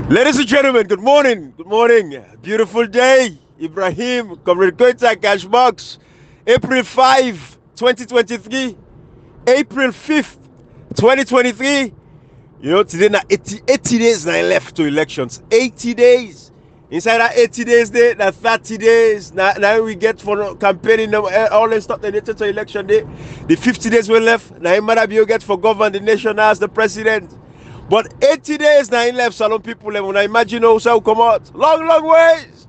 Ladies and gentlemen, good morning. Good morning. Beautiful day. Ibrahim, Comrade Koita, Cashbox. April 5, 2023. April 5th, 2023. You know, today now 80 days now left to elections. 80 days. Inside that 80 days, day, that 30 days. Now we get for campaigning all and start the nation to election day. The 50 days we left. Now Marabio get for govern the nation as the president. But 80 days now left, Salon people. When I imagine how come out. Long ways.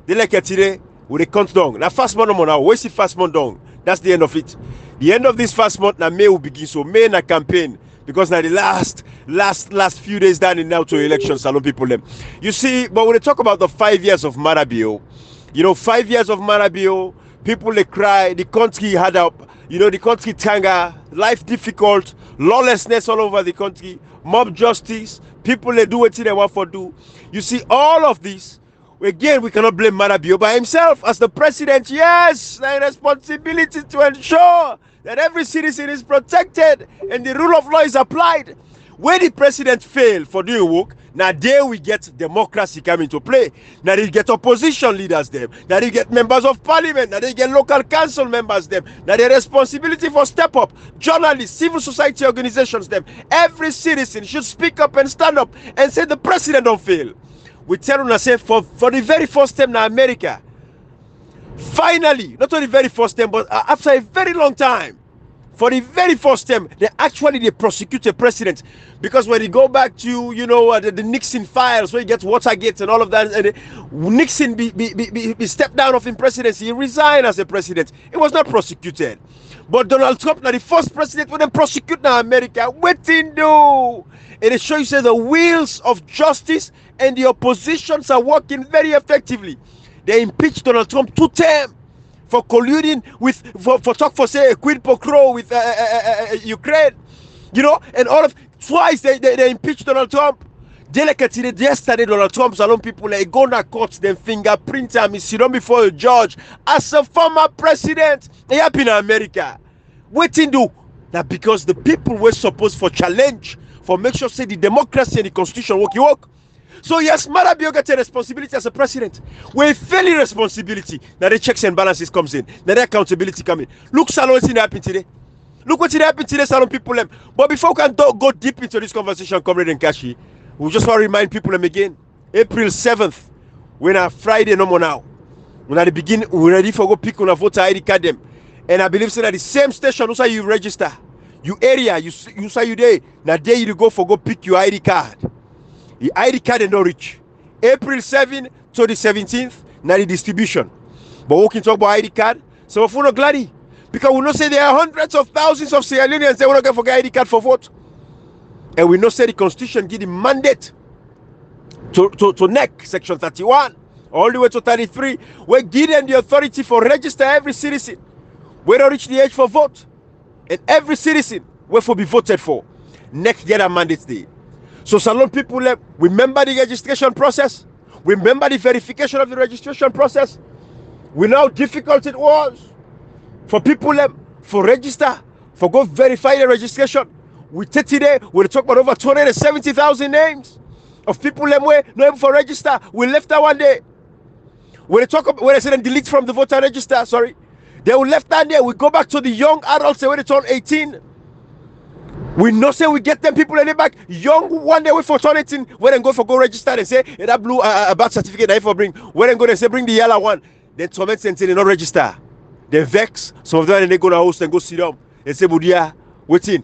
They like it today with a countdown. Now fast month now. Where's the fast month down? That's the end of it. The end of this fast month now May will begin. So May na campaign. Because now the last few days down in now to election, Salon people them. You see, but when they talk about the 5 years of Marabio, 5 years of Marabio, people they cry, the country had up, the country tanga, life difficult, lawlessness all over the country, mob justice, people they do what they want for do. You see, all of this, again, we cannot blame Marabio by himself as the president. Yes, the responsibility to ensure that every citizen is protected and the rule of law is applied. When the president failed for doing work, now there we get democracy coming to play. Now they get opposition leaders them. Now they get members of parliament. Now they get local council members them. Now the responsibility for step up. Journalists, civil society organizations them. Every citizen should speak up and stand up and say the president don't fail. We tell them, say for the very first time in America, finally, not only the very first time, but after a very long time, for the very first time, they prosecute a president. Because when you go back to, the Nixon files, where you get Watergate and all of that, and Nixon be stepped down of in presidency, he resigned as a president. It was not prosecuted. But Donald Trump, now the first president when they prosecute now America, what in do? And it shows you the wheels of justice and the oppositions are working very effectively. They impeached Donald Trump 2 terms for colluding with for talk for say a quid pro quo with Ukraine, and all of twice they impeached Donald Trump. Delicately yesterday, Donald Trump's alone people like go to court, then fingerprint him, sit down before a judge as a former president. They happen in America. Waiting do that because the people were supposed for challenge for make sure say the democracy and the constitution work. So yes, Marabio gets a responsibility as a president. We're failing responsibility. Now the checks and balances comes in. Now the accountability comes in. Look, Salon, what's happening today. Look what happened today, Salon people. But before we can go deep into this conversation, Comrade and Kashi, we just want to remind people again. April 7th, when a Friday no more now. When at the beginning, we're ready for go pick on a voter ID card them. And I believe so that the same station also you register. You area, you say you there. Now there you go for go pick your ID card. The ID card and not reach. April 7th to the 17th, now the distribution. But we can talk about ID card. So if we're not glad, because we know say there are hundreds of thousands of Sierra Leoneans that will not get for ID card for vote. And we know say the constitution give the mandate to NEC, section 31, all the way to 33, where give them the authority for register every citizen. We don't reach the age for vote. And every citizen will for be voted for. NEC get a mandate there. So Salon people, remember the registration process. Remember the verification of the registration process. We know how difficult it was for people for register, for go verify the registration. We take today, we'll talk about over 270,000 names of people not able for register. We left that one day. When I say them delete from the voter register, sorry. They will left that there. We go back to the young adults when they turn 18. We know say we get them people in the back young one day we for turn 18 when they go for go register and say that blue birth certificate that for bring when they go they say bring the yellow one, then torment and say they not register. They vex some of them and they go to house and go sit down and say Budia waiting.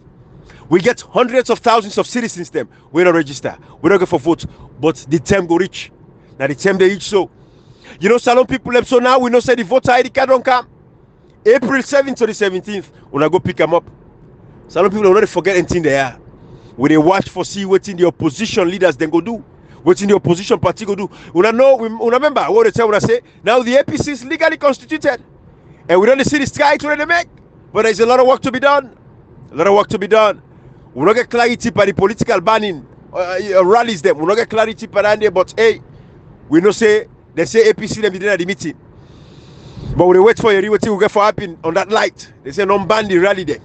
We get hundreds of thousands of citizens them we not register, we don't go for vote, but the term go reach. Now the term they reach so Salon people so now we know say the voter ID card don't come. April 7th to the 17th when I go pick them up. Some people don't forget anything they are. When they watch for see what in the opposition leaders then go do, what in the opposition party go do. We remember what they tell when I say now the APC is legally constituted, and we don't see the sky to really make. But there's a lot of work to be done. A lot of work to be done. We don't get clarity by the political banning rallies them. We don't get clarity by that. But hey, we know say they say APC them didn't at the meeting. But we wait for you, what will get for happen on that light. They say non ban the rally there.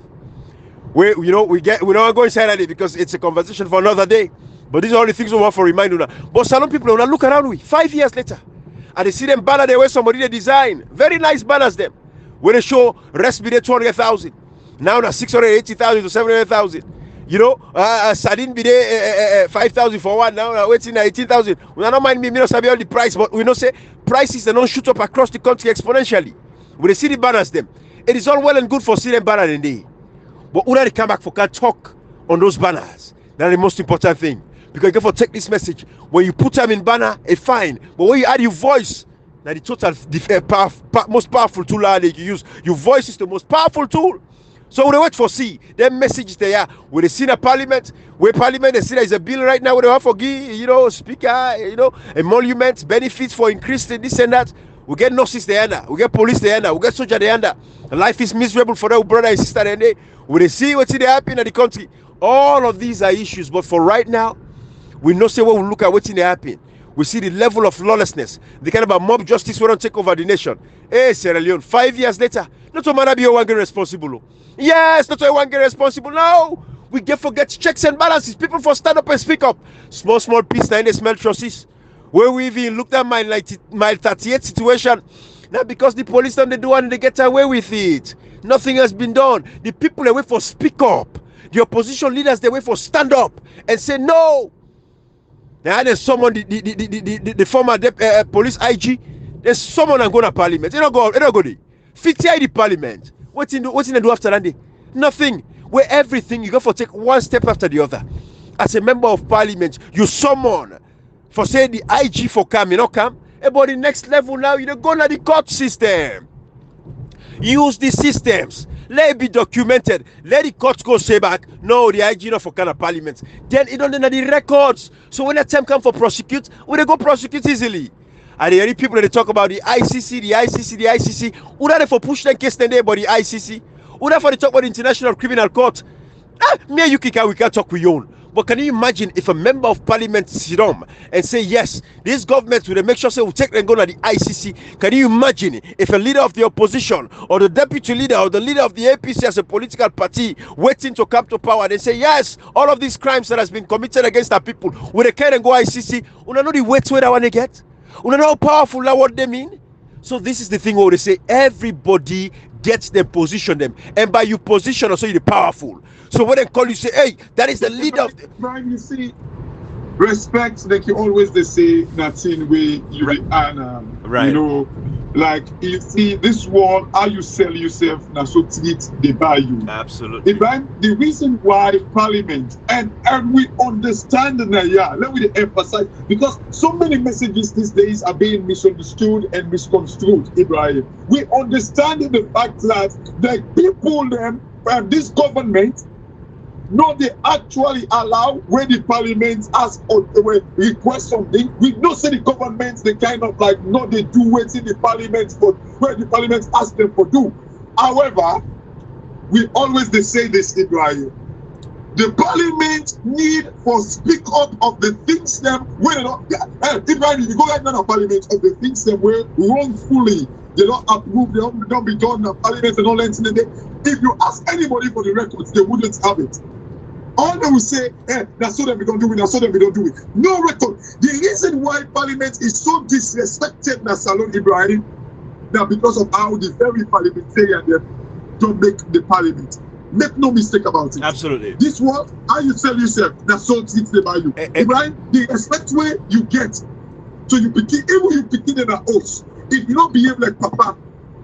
We don't go inside of it because it's a conversation for another day. But these are all the things we want for remind you. But salon people, when I look around, 5 years later, and they see them banner the way somebody they design. Very nice banners them. When they show rest be there 200,000. Now 680,000 to 700,000. You know, sardine be there 5,000 for one. Now waiting 18,000. We don't mind me not sabi all the price, but we know say prices they don't shoot up across the country exponentially. When they see the banners them, it is all well and good for seeing them banner in day. But when they come back for can talk on those banners, that's the most important thing. Because you take this message. When you put them in banner, it's fine. But when you add your voice, now the total most powerful tool that you use. Your voice is the most powerful tool. So we wait for see them messages there. When they see the parliament, where parliament they see there is a bill right now where they have for speaker, emolument, benefits for increasing this and that. We get nurses there now, we get police there now, we get soldier there now. Life is miserable for their brother and sister and they when they see what's happening in the country. All of these are issues, but for right now, we know say when we look at what's happening. We see the level of lawlessness, the kind of mob justice we don't take over the nation. Hey, Sierra Leone, 5 years later, not to man be one get responsible. Yes, not to one get responsible. No, we forget checks and balances. People for stand up and speak up. Small piece now in the smell trusses. Where we even looked at my 38 situation. Now because the police don't do and they get away with it. Nothing has been done. The people they wait for speak up. The opposition leaders they wait for stand up and say no. Now there's someone the former police IG. There's someone and go to parliament. They don't go there. 50 the parliament. What's in they do after that day? Nothing. Where everything you go for take one step after the other. As a member of parliament, you summon for say the IG for come, you know come. But the next level now, you go to the court system. Use the systems. Let it be documented. Let the courts go say back. No, the IG not for kind of parliament. Then it don't know the records. So when the time come for prosecute, we they go prosecute easily. And the only people that they talk about the ICC. Who are they for push them case then they about the ICC? Who are for they talk about the International Criminal Court? Me and you we can't talk with you. But can you imagine if a member of parliament sit down and say, yes, this government will make sure say we'll take them go to the ICC? Can you imagine if a leader of the opposition or the deputy leader or the leader of the APC as a political party waiting to come to power, they say, yes, all of these crimes that has been committed against our people, will they carry and go ICC? You know the weight where they want to get? You know how powerful that what they mean? So this is the thing where they say everybody gets them, position them. And by you position also you're powerful. So when they call you, say, hey, that is the leader of the... Brian, you see, respect, like you always they say, nothing way you right. You know, like you see this world, how you sell yourself, now so treat they buy you. Absolutely. Brian, the reason why Parliament and we understand that, yeah, let me emphasize, because so many messages these days are being misunderstood and misconstrued, Ibrahim. We understand the fact that the people them and this government no, they actually allow when the parliament ask or request something. We don't say the government they kind of like no they do waiting the parliament for where the parliament ask them for do. However, we always they say this, Ibrahim. The parliament need for speak up of the things them where not Ibrahim, you go right now to parliament of the things them where wrongfully they don't approve, they don't be done in parliament and all that. If you ask anybody for the records, they wouldn't have it. All they will say, that's so that we don't do it, that's so that we don't do it. No record. The reason why parliament is so disrespected na Salon Ibrahim, now because of how the very parliamentarian don't make the parliament. Make no mistake about it. Absolutely. This world, how you tell yourself, that's so treats them by you. Ibrahim, the respect way you get, so you begin, even you begin in an oath. If you don't behave like Papa,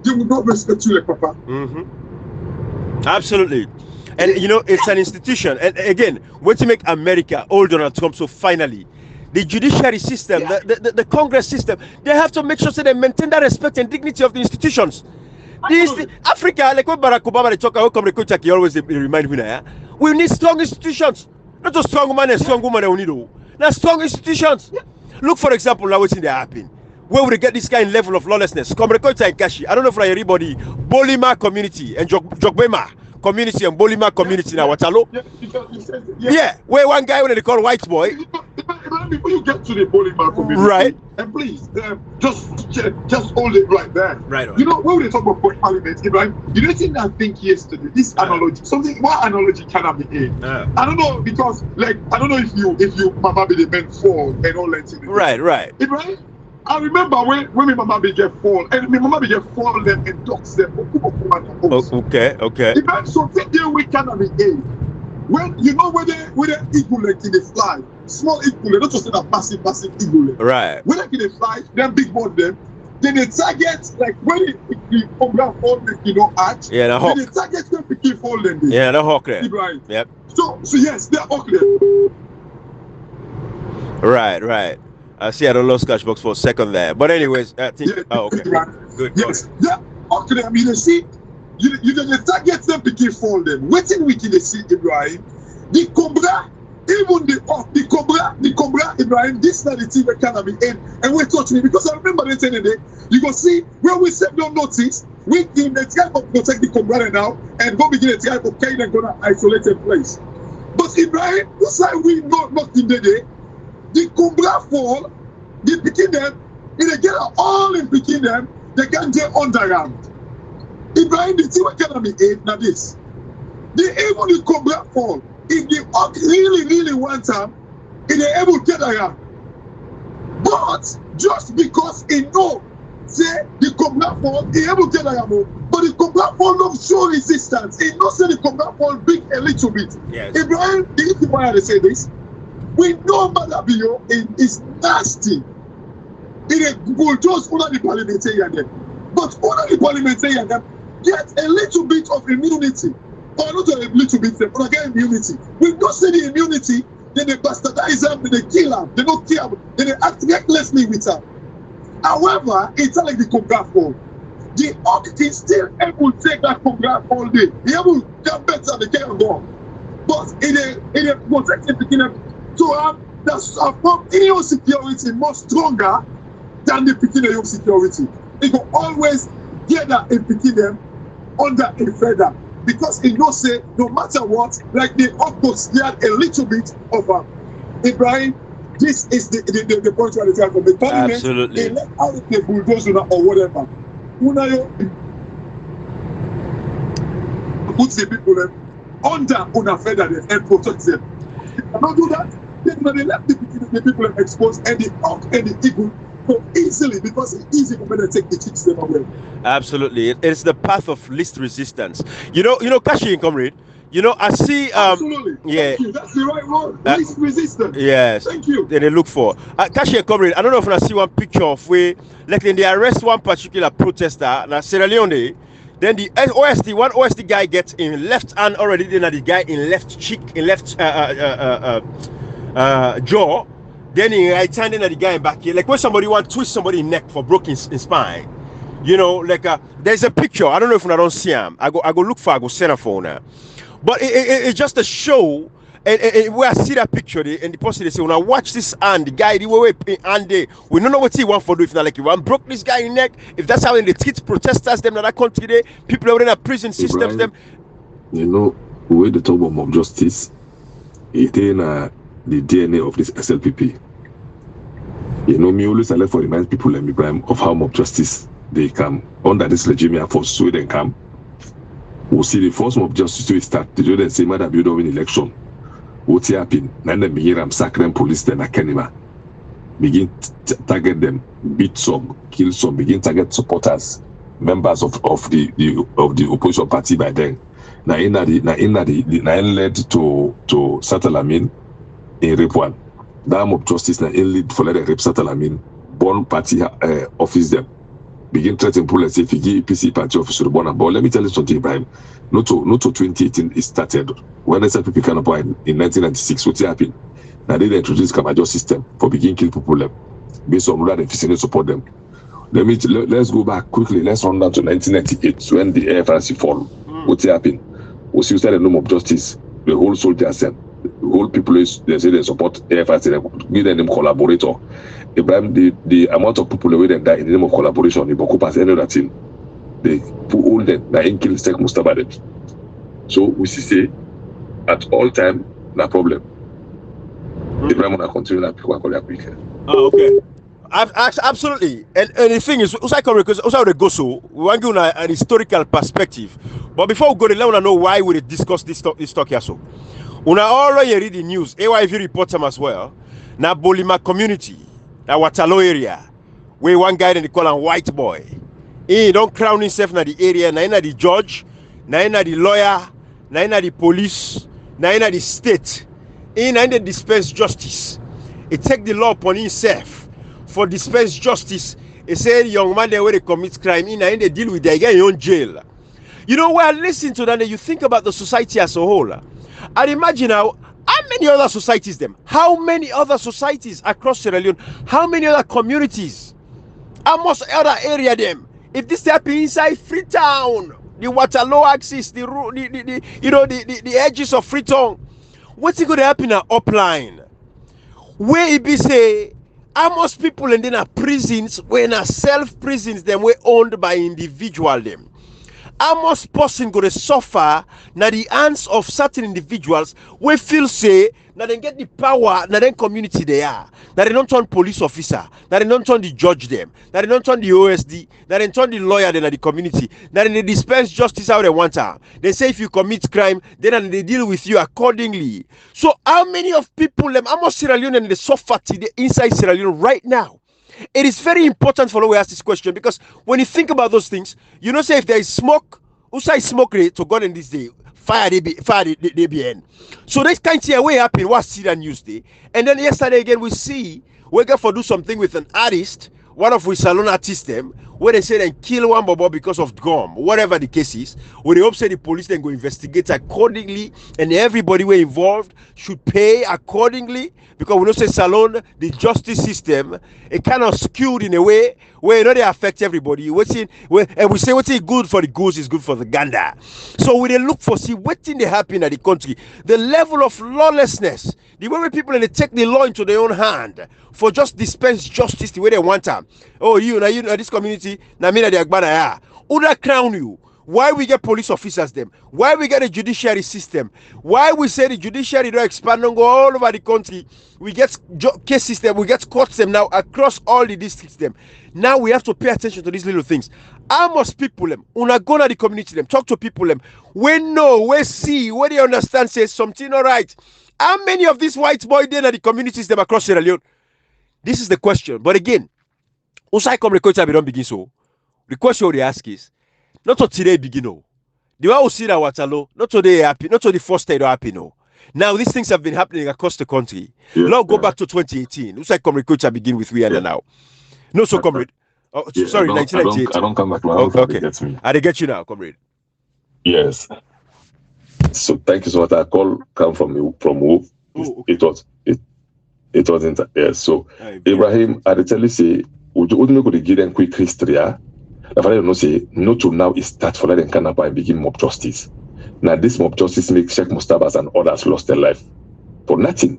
they will not respect you like Papa. Mm-hmm. Absolutely. And you know, it's an institution. And again, when to make America hold Donald Trump, so finally, the judiciary system, the Congress system, they have to make sure that they maintain that respect and dignity of the institutions. Africa, like what Barack Obama they talk about, he always remind me now. We need strong institutions, not just strong man and strong woman. We need now strong institutions. Look, for example, now what's in there happening. Where would they get this kind of level of lawlessness? I don't know for everybody, Bolima community and Jogbema community and Bolima community now. Watalo? Yeah, where one guy when they call white boy. before you get to the Bolivar community, Right. and please, just hold it right there. Right on. You know, when we talk about parliament, Ibrahim, you know, thing I think yesterday, this analogy, what analogy can I be in? I don't know, because, like, I don't know if you Mama be the men fall and all that. Right. Ibrahim, I remember when my Mama be get fall, and my Mama be get fall them and dogs them. Okay. Ibrahim, something there we cannot be in. When you know where the eagle like in the fly, small eagle, not just a massive eagle. Right. When like in the fly, them big one them, then they target like when it come down all the arch. Yeah, the hawk. Then they target them picking fall them. Yeah, the hawk there. Ibrahim. Yep. So yes, they're hawk there. Right. I see I don't lost Cashbox for a second there. But anyways, I think okay. Right. Good. Yes, they're hawk there. I mean, you see. You just target them picking fall them. Waiting we can see Ibrahim. The Cobra, even the Cobra Ibrahim, this is the team that can be in. And we touch me because I remember the saying day, you go see where we said no notice, we in the try to protect the Cobra now and go begin a try to carry them to an isolated place. But Ibrahim, this time we not in the day, the Cobra fall, they picking them, and they get all in picking them, they can get underground. Ibrahim, the team can be in now this. They able to come back fall. If the hawk really want them, they're able to get around. But just because he know, say the come back fall, he able to get around. But the come back fall don't show resistance. He not say the come back fall big a little bit. Yes. Ibrahim, the reason why I say this, we know Malabio is nasty. It will just under the parliamentarian. But under the parliamentarian, get a little bit of immunity, or not a little bit, but again immunity. We don't say the immunity, then they bastardize them, then they kill them, they don't kill them, then they act recklessly with them. However, it's not like the Congrats fall. The hawk is still able to take that Congrats all day. He able to get better than the can go. But in a protective beginning, to have the security more stronger than the beginning security. They will always get that in picking them under a feather because it knows say no matter what, like the octopus had a little bit of Ibrahim. This is the point where they try from the parliament. Absolutely. They let out the bulldozer or whatever. Unayo put the people under feather and protect them. If you cannot do that, then they let the people exposed and the hawk and the eagle go easily because it's easy for them to take the chicks them away. Absolutely, it's the path of least resistance. You know, Kashi and comrade. You know, I see. Absolutely. Yeah. Thank you. That's the right word. Least resistance. Yes. Thank you. Then they look for Kashi and comrade. I don't know if I see one picture of where, like, when they arrest one particular protester, now Sierra Leone. Then the one OST guy gets in left hand already. Then the guy in left cheek, in left jaw. Then in right hand, then the guy in back here. Like when somebody want to twist somebody in neck for broken in spine. You know, like there's a picture. I don't know if I don't see him. I go look for. I go send a phone now. But it's just a show. And where I see that picture, and the person they say, when I watch this hand, the guy the way we don't know what he want for do. If not like you want broke this guy in neck, if that's how they treat protesters, them in that country today, people are in a prison systems, them. You know, the way they talk about mob justice, it in the DNA of this SLPP. You know, me always like for remind people like me of how mob justice they come under this regime for Sweden come. We'll see the first mob justice to start. They do the same matter build an election. What happened? Then they begin sacring police then Akenima. Begin target them, beat some, kill some, begin target supporters, members of the opposition party by then. Now led to Satalamin in rape one. That mob justice now in lead for let rape Satalamin, born party office them. Begin threatening police if you give PC party officer the born. But let me tell you something, Ibrahim. Not to 2018 it started when SLPP came up in 1996. What happened? Now they introduced Kamajo system for begin kill people based on rural efficiency support them. Let's go back quickly. Let's run down to 1998 when the AFRC fall. What happened? We started the name of justice. The whole soldiers said, the whole people they say they support AFRC. Give them collaborator. Ibrahim, the amount of people away that die in the name of collaboration, they book as any other thing. They put all that in kill Sek Mustafa. So we see at all time no problem. Ibrahim will continue that people are quick. Oh, okay. Absolutely. And the thing is, Usai come because Usai would go so we want to give an historical perspective. But before we go, let us know why we discuss this talk here. So, una already read the news. AYV reports them as well. Now Bolima community, now Watalo area, where one guy they call him white boy. He don't crown himself na the area. Na the judge, na the lawyer, na the police, na the state. He na the dispense justice. He take the law upon himself for dispense justice. He say young man they where they commit crime. He na they deal with they get your own jail. You know, when I listen to that, you think about the society as a whole. And imagine how many other societies them? How many other societies across Sierra Leone? How many other communities? How much other area them? If this happen inside Freetown, the Waterloo axis, the edges of Freetown, what's going to happen at Upline? Where it be say, how much people and then are prisons, when are self prisons them were owned by individual them. How much person go to suffer na the hands of certain individuals we feel say na they get the power na then community they are. Na they don't turn police officer, na they don't turn the judge them, na they don't turn the OSD, na they turn the lawyer then at the community, na they dispense justice how they want her. They say if you commit crime, then they deal with you accordingly. So how many of people them how much Sierra Leone and they suffer today inside Sierra Leone right now? It is very important for us to ask this question because when you think about those things, you know, say if there is smoke, who say smoke rate to God in this day, fire they be end. So this kind of thing way happen, what see that news day. And then yesterday again, we see we got for do something with an artist, one of we salon artists them, where they say they kill one bobo because of gum, whatever the case is, where they hope say the police then go investigate accordingly, and everybody were involved should pay accordingly, because we know say salon, the justice system, it kind of skewed in a way where you know they affect everybody. And we say what's good for the goose is good for the gander. So we they look for see what thing they happen at the country, the level of lawlessness, the way people they take the law into their own hand for just dispense justice the way they want them. Oh, you know this community, na me na the agbana ya. Uda crown you. Why we get police officers them? Why we get a judiciary system? Why we say the judiciary don't expand and go all over the country? We get case system, we get courts them now across all the districts them. Now we have to pay attention to these little things. How much people them? Una go to the community them, talk to people them. We know, we see, where they understand says something all right. How many of these white boys there are the communities them across Sierra Leone? This is the question. But again, Usai come record we don't begin so. The question they ask is not to today begin no. The way we see that Waterloo, not today happy, not to the first day happy no. Now these things have been happening across the country. Now go back to 2018. Usai come record begin with we and now. No, so comrade. Oh, sorry, 1998. I don't come back. Okay. Get me. I get you now, comrade. Yes. So thank you so much. I call come from who? Oh, okay. It wasn't. Yes. So Ibrahim, I tell you say, would you go to give them quick history? The father no say no to now is start for letting Canada and begin mob justice. Now this mob justice makes Sheikh Mustabas and others lost their life for nothing.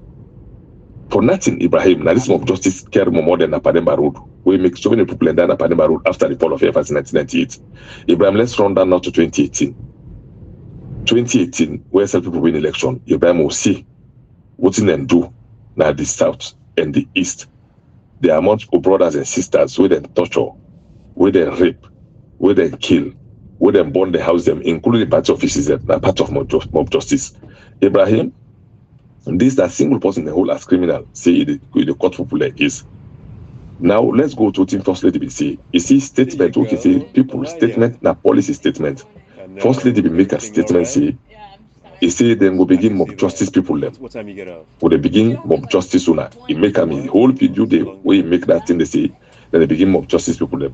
For nothing, Ibrahim. Now this mob justice care more than Napademba Road. We make so many people in that Napademba Road after the fall of AFS in 1998. Ibrahim, let's run down now to 2018. 2018, where some people win election, Ibrahim will see what in them do now the south and the east. The amount of brothers and sisters where they torture, where they rape, where they kill, where they burn the house them, including the party offices that are part of mob justice. Ibrahim, this that single person in the whole as criminal, say the court people is. Now let's go to what First Lady be say. You see statement, okay, say people statement, na policy statement. First Lady be make a statement say, he say then we begin mob justice people them. When they begin mob justice sooner, he make a whole video day where he make that thing they say, then they begin mob justice people them.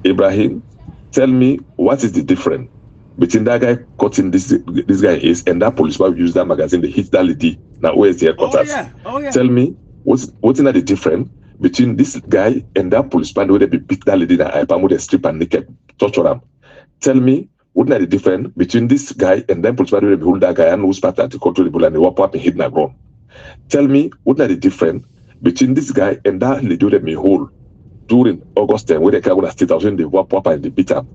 Ibrahim, tell me what is the difference between that guy cutting this guy is and that police who use that magazine, they hit that lady. Now where's the headquarters? Oh, yeah. Tell me what's in the difference between this guy and that police man where they beat that lady that I palm with a strip and naked, torture them. Tell me what's the difference between this guy and that police man where they hold that guy and who's part of the control the bull and they walk up and hit the ground. Tell me what's the difference between this guy and that lady where they hold during August 10 where they can't go to state house when they walk up and they beat him.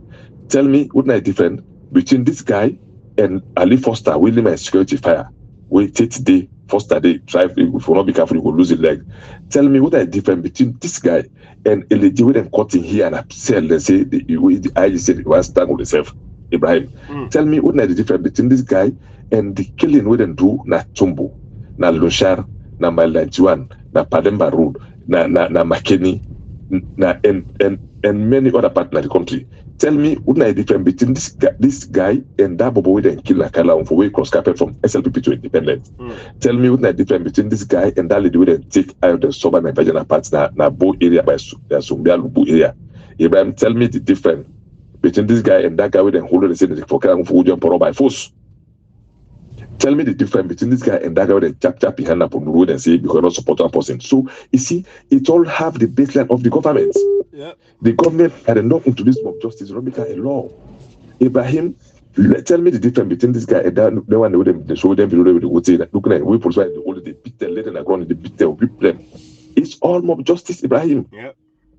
Tell me what's the difference between this guy and Ali Foster, William and security fire, we take today first day, try if you will not be careful, you will lose a leg. Tell me what is the difference between this guy and a lady with them cutting here and sell, let's say the I just said was stand with himself, Ibrahim. Tell me what is the difference between this guy and the killing we them do na Tumbo, na Lushar, na Malajuan, na Pademba Road, na Makeni, na and many other parts of the country. Tell me what is the difference between this guy and that bobo with them kill Nakala for way cross carpet from SLPP to independent. Tell me what is the difference between this guy and that lady with them take out the southern and virginal parts na Bo area by Sumbia Lubu area. Ibrahim, tell me the difference between this guy and that guy with them holding the same for Kang for Poro by force. Tell me the difference between this guy and that guy with the chap behind up on the road and say because not support one person. So you see, it all have the baseline of the government. Yeah. The government had not into this mob justice, not make a law. Ibrahim, tell me the difference between this guy and that the one with them, they show them below the would say that look at we police the whole they beat them later and ground, they beat them, whip them. It's all mob justice, Ibrahim. Yeah.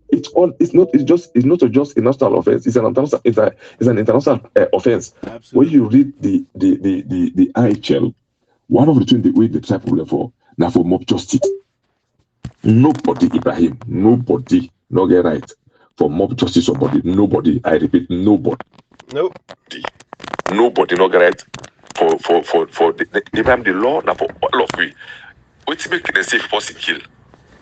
It's not just a national offense, it's an international offense. Absolutely. When you read the IHL, one of the things the way they try to for now for mob justice. Nobody, Ibrahim, nobody not get right for mob justice somebody. Nobody, I repeat, nobody. Nope. Nobody not get right for the law now for all of we. What's making a safe person kill?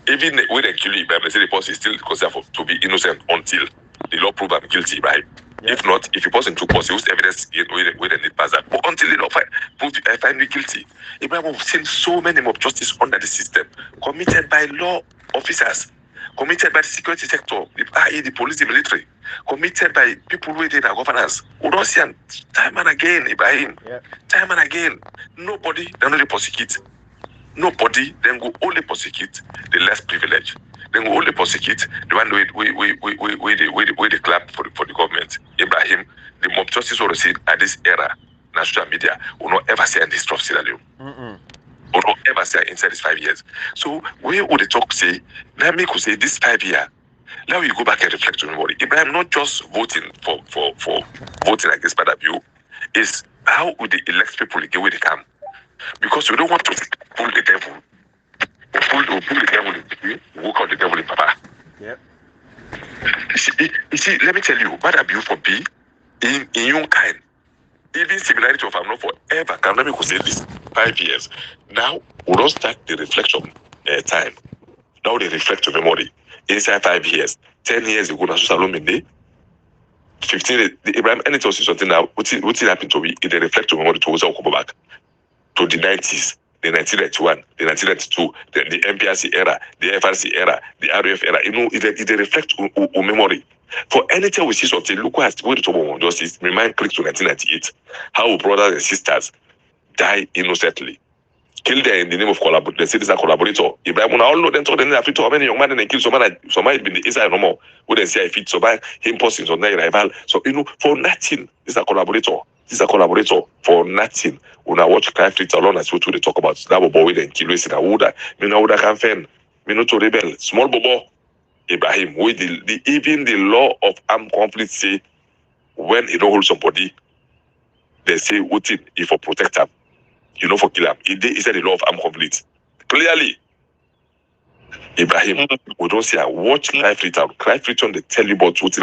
Even when they kill you, Ibrahim, they say the person is still considered to be innocent until the law prove him guilty, Ibrahim. Yeah. If not, if the person took person, whose evidence where they need pass that. But until the law find me guilty, Ibrahim, we've seen so many mob justice under the system committed by law officers, committed by the security sector, the police, the military, committed by people within our governance. We don't see them time and again, Ibrahim. Yeah. Time and again. Nobody, they only prosecute. Nobody then go only prosecute the less privileged. Then go only prosecute the one we they clap for the government. Ibrahim, the mob justice we receive at this era, national media will not ever say in this tough scenario. Will not ever say inside these 5 years. So where would the talk say? Let me say this 5 year. Now you go back and reflect on memory. Ibrahim, not just voting for voting against bad abuse, is how would they elect people again where they come? Because we don't want to pull the devil. We'll pull the devil in walk out the devil in Papa. Yep. You see, let me tell you, bad abuse for B in your kind. Even similarity of I'm not forever. Can let me say this 5 years. Now we don't start the reflection time. Now they reflect your memory. Inside 5 years, 10 years ago, na so Day, 15 Ibrahim, anything was something now, what's it happened to me? It reflect your memory to also come back to the 90s, the 1991, the 1992, the MPRC era, the FRC era, the RF era. You know, it reflects on memory. For anything we see something, look what we talk about justice. My mind clicks to 1998. How brothers and sisters die innocently. Killed them in the name of collaborator. They say this is a collaborator. Ibrahim, all know them talk. Then they have to how many young men they kill. Somebody been inside no more. Who they say I fit. Somebody him posting on their rival. So you know, for nothing, this is a collaborator. This is a collaborator for nothing. When I watch crime streets alone, that's what they talk about. That boy then kill us in a wood. Me no would can fan. Me no to rebel. Small bobo. Ibrahim, with even the law of armed conflict say when he don't hold somebody, they say what it if for protect him. You know, for kill him. He said the law of armed conflict. Clearly, Ibrahim, we don't say watch Cry Freetown. Cry Freetown, they tell you about what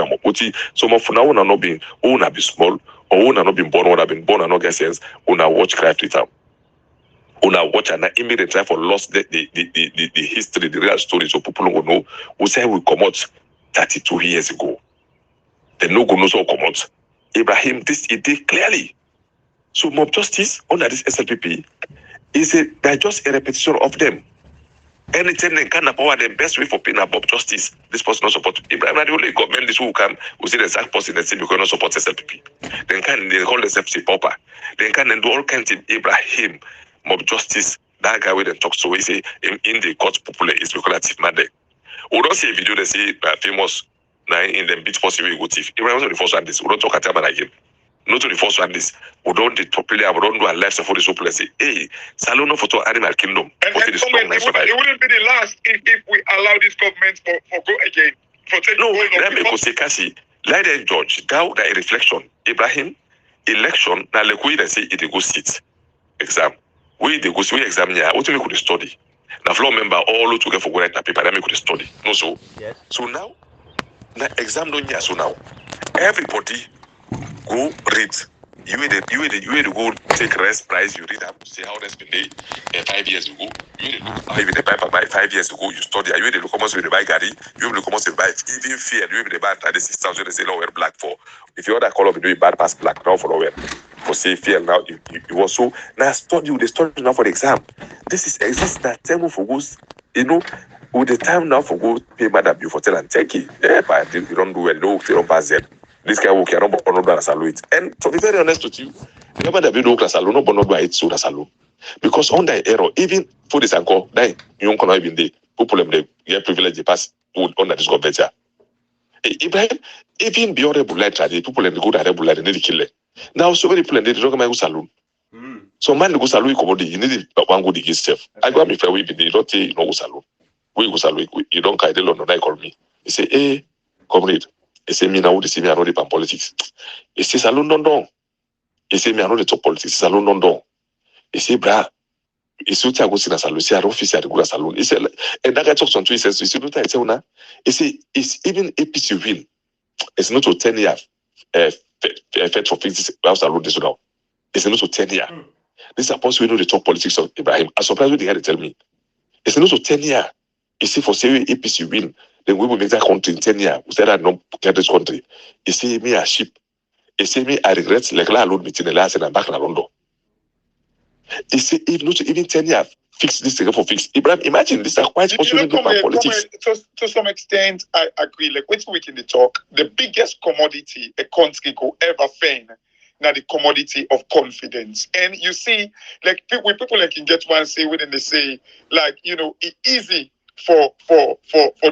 some of now not being be small, or not been born, or been born and not get sense, watch Cry Freetown. Watch and immediately try for lost the history, the real story, so people will know who say we come out 32 years ago. They no go know so come out. Ibrahim, this it did clearly. So mob justice under this SLPP they're just a repetition of them. Anytime they can power the best way for paying mob justice, this person not support Ibrahim. The only government this who come will see the exact person that say because not support SLPP. They call themselves a pauper. They can do all kinds of Ibrahim mob justice. That guy with them talk so we say in the court popular is speculative mandate. We don't see a video they say famous in the beach possible we go thief. Ibrahim was the first one this. We don't talk at them again. Not to the first one this. We don't the popular. We don't do a life for the super. Say, hey, Salono photo animal kingdom. And it wouldn't be the last if we allow this government for go again. No, let me go say Kasi. Let them judge. That reflection. Ibrahim election. Now le they say it go sit exam. We they go see we examine here. What we could study. Now floor member all to get for write na paper that me could study. No so. Yes. So now exam don't hear so now. Everybody go read. You will go take rest prize, you read up, see how that's been day 5 years ago. You will look how you the buy 5 years ago, you study, you will look almost with the buy Gary, you will look almost buy even fear, you will the buy the 6,000 they say no wear black for. If you order color be doing bad past black now for no wear. For say fear now you also now study the study now for the exam. This is exist that time for goes, you know, with the time now for go pay madam you for tell and take it. But you don't do well, no, you don't pass them. This guy will carry on salute. And to be very honest with you, remember that we do salute, no bono do it so salute. Because on that error, even for this anchor, then you don't cannot even the people they get privilege to pass would on that is got better. Ibrahim, even beyond able light, the people in the good able light and they kill it. Now so many people in the don't go salute. So man go salute commodity, you need one good against self. I go me fair we be the don't say no go salute. We go salute, you don't carry the London, I call me. He say, hey, comrade. He say me now, they say me I know the politics. He say salon non. He say me I know the top politics. Salon non. He say bra. He say I go see na salon. He say I don't office I go to salon. He say and that guy talks on Twitter. He say don't I say una. He say it's even APC win. It's not to 10 years. Effect for fix this house salon this now. It's not to 10 years. This is supposed to know the top politics of Ibrahim. I'm surprised when they had to tell me. It's not to 10 years. He say for say APC win. Then we will make that country in 10 years. We said I don't get this country. He say me a sheep. He say me I regret like la alone meeting the last and I'm back in London. He say if not even 10 years, fix this thing for fix. Ibrahim, imagine this are quite possible politics. To some extent, I agree. Like when we can talk, the biggest commodity a country could ever find now the commodity of confidence. And you see, like people like can get one say when they say, like, you know, it's easy for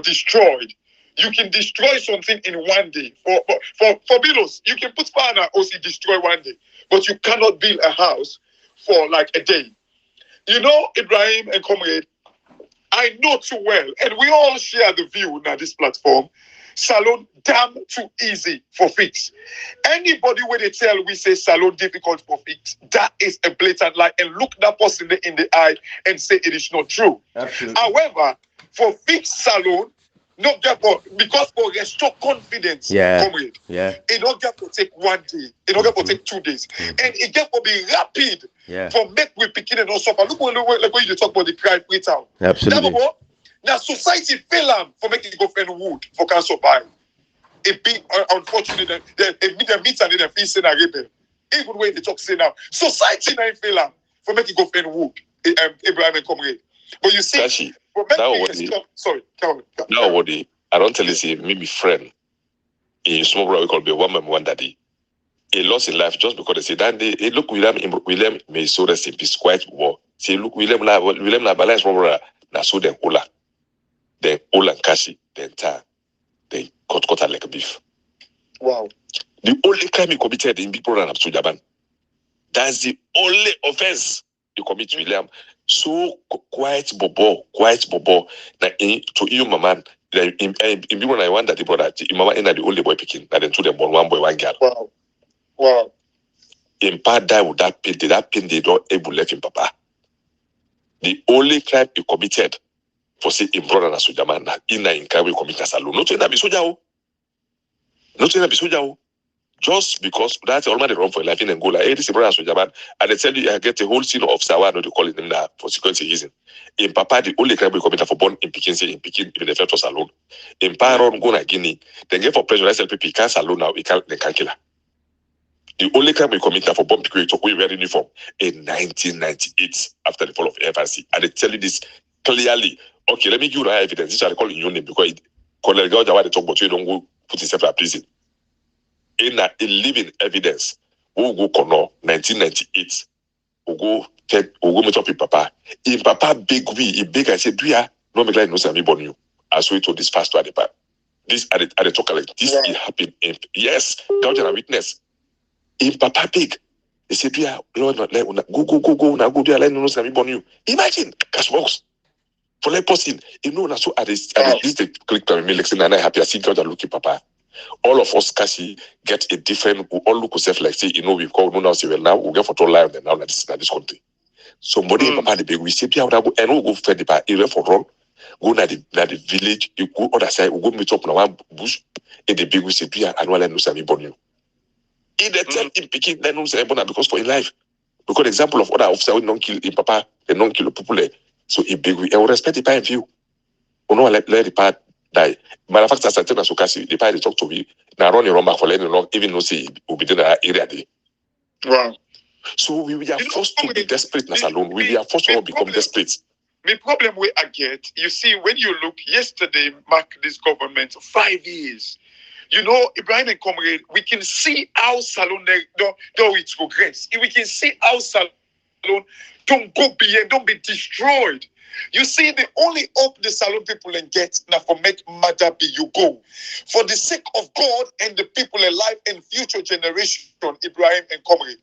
destroyed. You can destroy something in one day. For Beatles, you can put fire and also destroy one day, but you cannot build a house for like a day. You know, Ibrahim and Comrade, I know too well, and we all share the view on this platform. Salon damn too easy for fix. Anybody when they tell we say salon difficult for fix, that is a blatant lie. And look that person in the eye and say it is not true. Absolutely. However, for fix salon, not get for because for restore confidence, comrade. Yeah. It don't get to take 1 day. It don't get to take 2 days. And it get to be rapid. For make we picking and also look when you talk about the crime rate out. Absolutely. Now society fail them for making go find wood for can survive. It be unfortunate that they meet and they feel saying a rebel. Even when they talk say now, society now fail them for making go find wood. Abraham and Comrade. But you see, Kashi, sorry, come on. Nobody, I don't tell you say maybe friend. A small brother we call be one man one daddy. He lost in life just because they say that they look William may so rest in peace quite war. Say look William na balance small brother na so then Ola. Then Ola and Kashi, then tar, then cut like beef. Wow. The only crime he committed in Big Brother and Japan. That's the only offense he committed, William. So quiet bobo. Na to you mama. In Big Brother I want that the brother, mama ain't the only boy picking. That then two them born 1 boy 1 girl. Wow. In part die with that pain they don't able left in papa. The only crime he committed for say in brother na soja man na in crime he committed salon. Not to be soja. Not to be soja. Just because that's all man run for life in Angola. Hey, this is brother soja man. And they tell you I get a whole scene of Sawa, no they call him now for security reason. In papa the only crime he committed for born in Pekin say in Pekin even the first was salon. In Paron go na Guinea, then get for pressure SLPP can't salon now they can't kill her. The only crime we committed for bomb people we wear uniform in 1998 after the fall of FRC. And they tell you this clearly. Okay, let me give you evidence. This I call in your name because Colonel Gauja they talk about you don't go put yourself in prison. In a living evidence, we'll go Kono 1998. We'll go meet up with Papa. In Papa big I said, do ya no make like no Sammy born you. As we told this fast to at the part. This at the talk like this it happened in yes, Gauja a witness. In Papa big, they said, "Yeah, Lord, not let go now go there. Let no Sammy born you." Imagine cash box for like person. You know, so at this the click on me like saying, "I'm happy." I see God looking Papa. All of us, Kashi, get a different. We all look ourselves like say, you know, we've got no now. Say, well, now we get for 2 lives now. This country. somebody papa the big we say pia go and we go for the pa area for run go na the village you go other side we go meet up na one bush in the big we say pia annual no sabi born you in the tell in picking then no say born because for in life because example of other officer we don't kill in papa they don't kill people so in big we respect the pa view we no let the pa die matter of fact as I tell us okay the pa they talk to me na run your back for letting long even no say we be in that area there. Wow. So we are forced to be desperate alone. We are forced to become desperate. The problem we I get, you see, when you look yesterday, mark this government 5 years. You know, Ibrahim and Comrade, we can see how Salon though it progress. We can see how Salon don't go beyond, don't be destroyed. You see, the only hope the Salon people can get now for make matter be you go. For the sake of God and the people alive and future generation, Ibrahim and Comrade.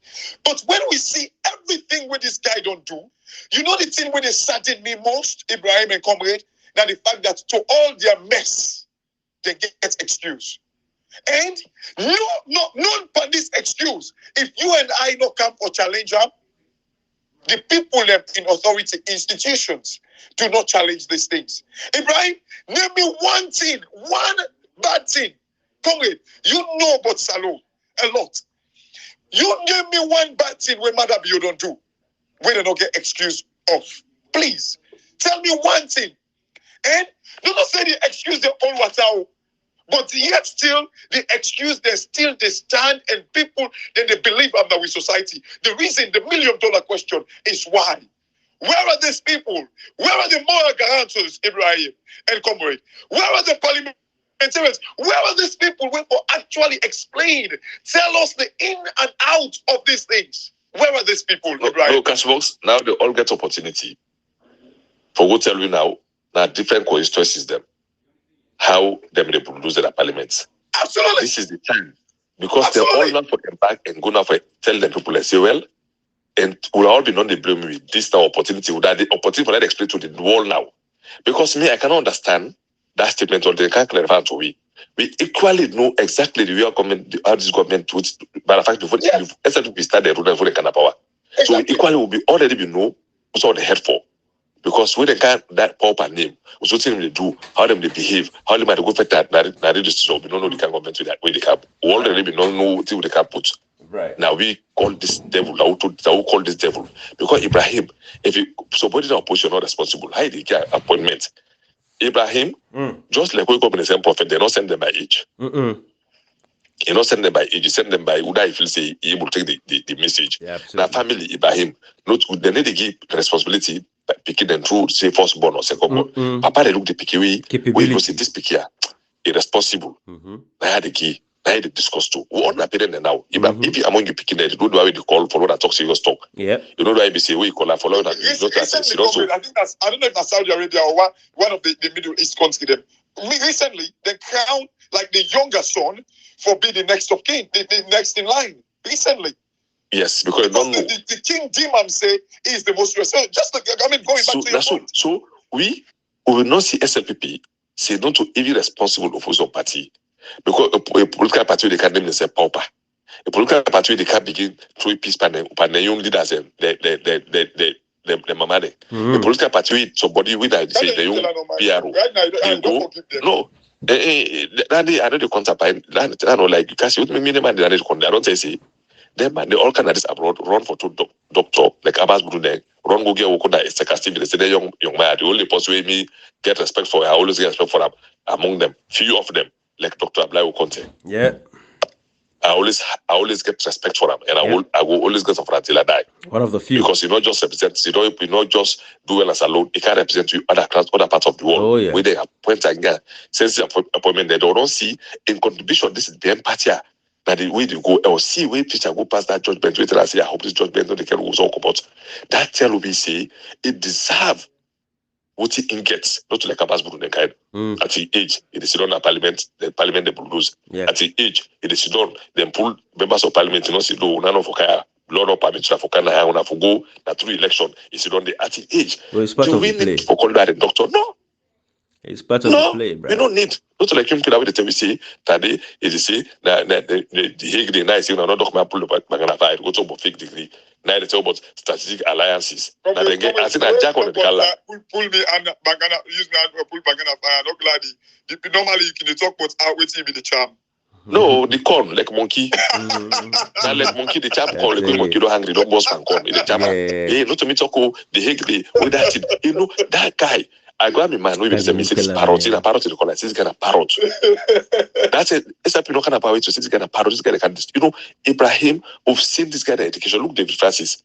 But when we see everything what this guy don't do, you know the thing where they saddened me most, Ibrahim and Comrade, now the fact that to all their mess, they get excuse. And none for this excuse. If you and I not come for challenge them, the people in authority institutions do not challenge these things. Ibrahim, name me one thing, one bad thing. Comrade, you know about Salon a lot. You name me one bad thing where Mother you don't do, where they don't get excuse of. Please, tell me one thing. And do not say the excuse the all water. But yet still, the excuse, they stand and people, then they believe under with society. The reason, the $1 million question is why? Where are these people? Where are the moral guarantors, Ibrahim and Comrade? Where are the parliamentarians? Where are these people who will actually explain, tell us the in and out of these things? Where are these people, Ibrahim? No, Cashbox, now they all get opportunity. For what tell you now different constituencies them. How them they produce their parliaments. Absolutely. This is the time. Because they're all not for them back and go now for tell the people, say, well, and we'll all be non they blame me. This now opportunity, would that the opportunity for that explain to the world now. Because me, I cannot understand that statement or they can't clarify to me. We equally know exactly the real government, how this government would, but in fact, before we start the road before they can have power. Exactly. So we equally will be already be know what's all the head for. Because when they can't that proper name, what's what they do, how them they behave, how they might go for that, register, we don't know the kind of government with that way they can. We already we don't know what they can put. Right. Now we call this devil. Now we call this devil because Ibrahim, if you somebody in opposition not responsible, how they get appointment? Ibrahim, just like we come in the same prophet, they don't send them by age. You not send them by age, you send them by who I feel say he will take the message. Yeah, now family Ibrahim, not they need to give responsibility picking them through say first born or second born. Papa they look the picky way you know say this picky irresponsible. I had the key. I had to discuss too. What happened now? If you among you picking that, do the way they call for that talk serious talk. Yeah. You know the IBC we call follow that. I think that's I don't know if that's Saudi Arabia or one of the Middle East countries. Recently, they crown like the younger son for being the next of king, the next in line. Recently. Yes, because the king Dimam say is the most respected. Just like, I mean, going back to your point. So we will not see SLPP say not to even responsible opposition party. Because a political party they can name themselves pauper. A political party they can begin through peace pan the young leaders and the mamade. A political party somebody with that say the young PRO. Right now, I don't forgive them. No. I know the concept. I know like because with me man I don't say them man they all kind of this abroad run for two doctor like Abbas Brunei run go get Wokoda is like they say the young man the only person me get respect for I always get respect for them among them few of them like Dr. Ablai Okonte. Yeah. I always get respect for them and I will always get support until I die. One of the few. Because you not just represent you not just do well as alone, it can represent you other parts of the world. Oh, yeah. Where they appoint again since appointment they don't see in contribution this is the empathy that the way they go or see where teacher go past that judgment wait till I say I hope this judgment no they can talk about that tell we say it deserve what he gets, not like Abbas Brunei kind. At the age, it is on the parliament they produce. Yeah. At the age, it is on them pull members of parliament, you know, say, no, none of Okaya, Lord of Parliament, for Kana, on for go, that through election, is on the at the age. Well, it's part do of we the play. need for call that a doctor? No. It's part of the play, bro. We don't need. Not like him, the tell me say, that day, is say, that the Hague, the nice, you know, not document pull the Magana 5, go to a fake degree. Now they talk about strategic alliances. Now they get I think that Jack on the color. Pull me and Bangana use me and pull Bangana fire. Not gladly. Normally you can talk about how waiting be the charm. No, the corn like monkey. Now like monkey the chap call like monkey don't hungry don't boss can corn the chap. Hey, not to me talk the hate the with that you know that guy. I grab my man, we be saying this parrot, in a parrot in the corner, this kind of parrot. That's it. It's a kind of power to see this kind of parrot, this guy can, you know, Ibrahim, we've seen this guy the education. Look, David Francis.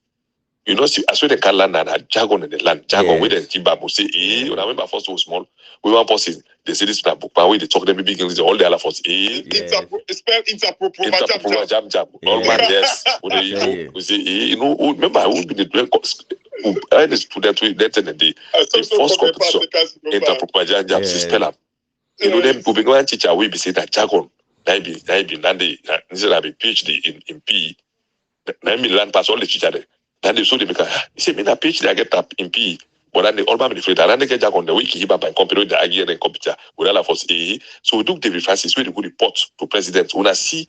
You know, see, I swear they can land and had jargon in the land. Jargon with the Kibabu say, when I remember first was small, we were posting, they say this in a book, but we they talk them big English, all the other first, spell interpropoma jam. All man, yes. We say, you know, remember, I would be the student we let in the first competition, interpropoma jam, spell up. You know, them who be going teacher, we be say that jargon, that be, Nandi, this is a PhD in PE. Let me learn past all the teacher there. Then they saw the because he said, me na PhD I get up in PE, but then they all man afraid. And then they get jack on the wiki by computer the again and computer with all of us. So we do David Francis where they go report to president. When I see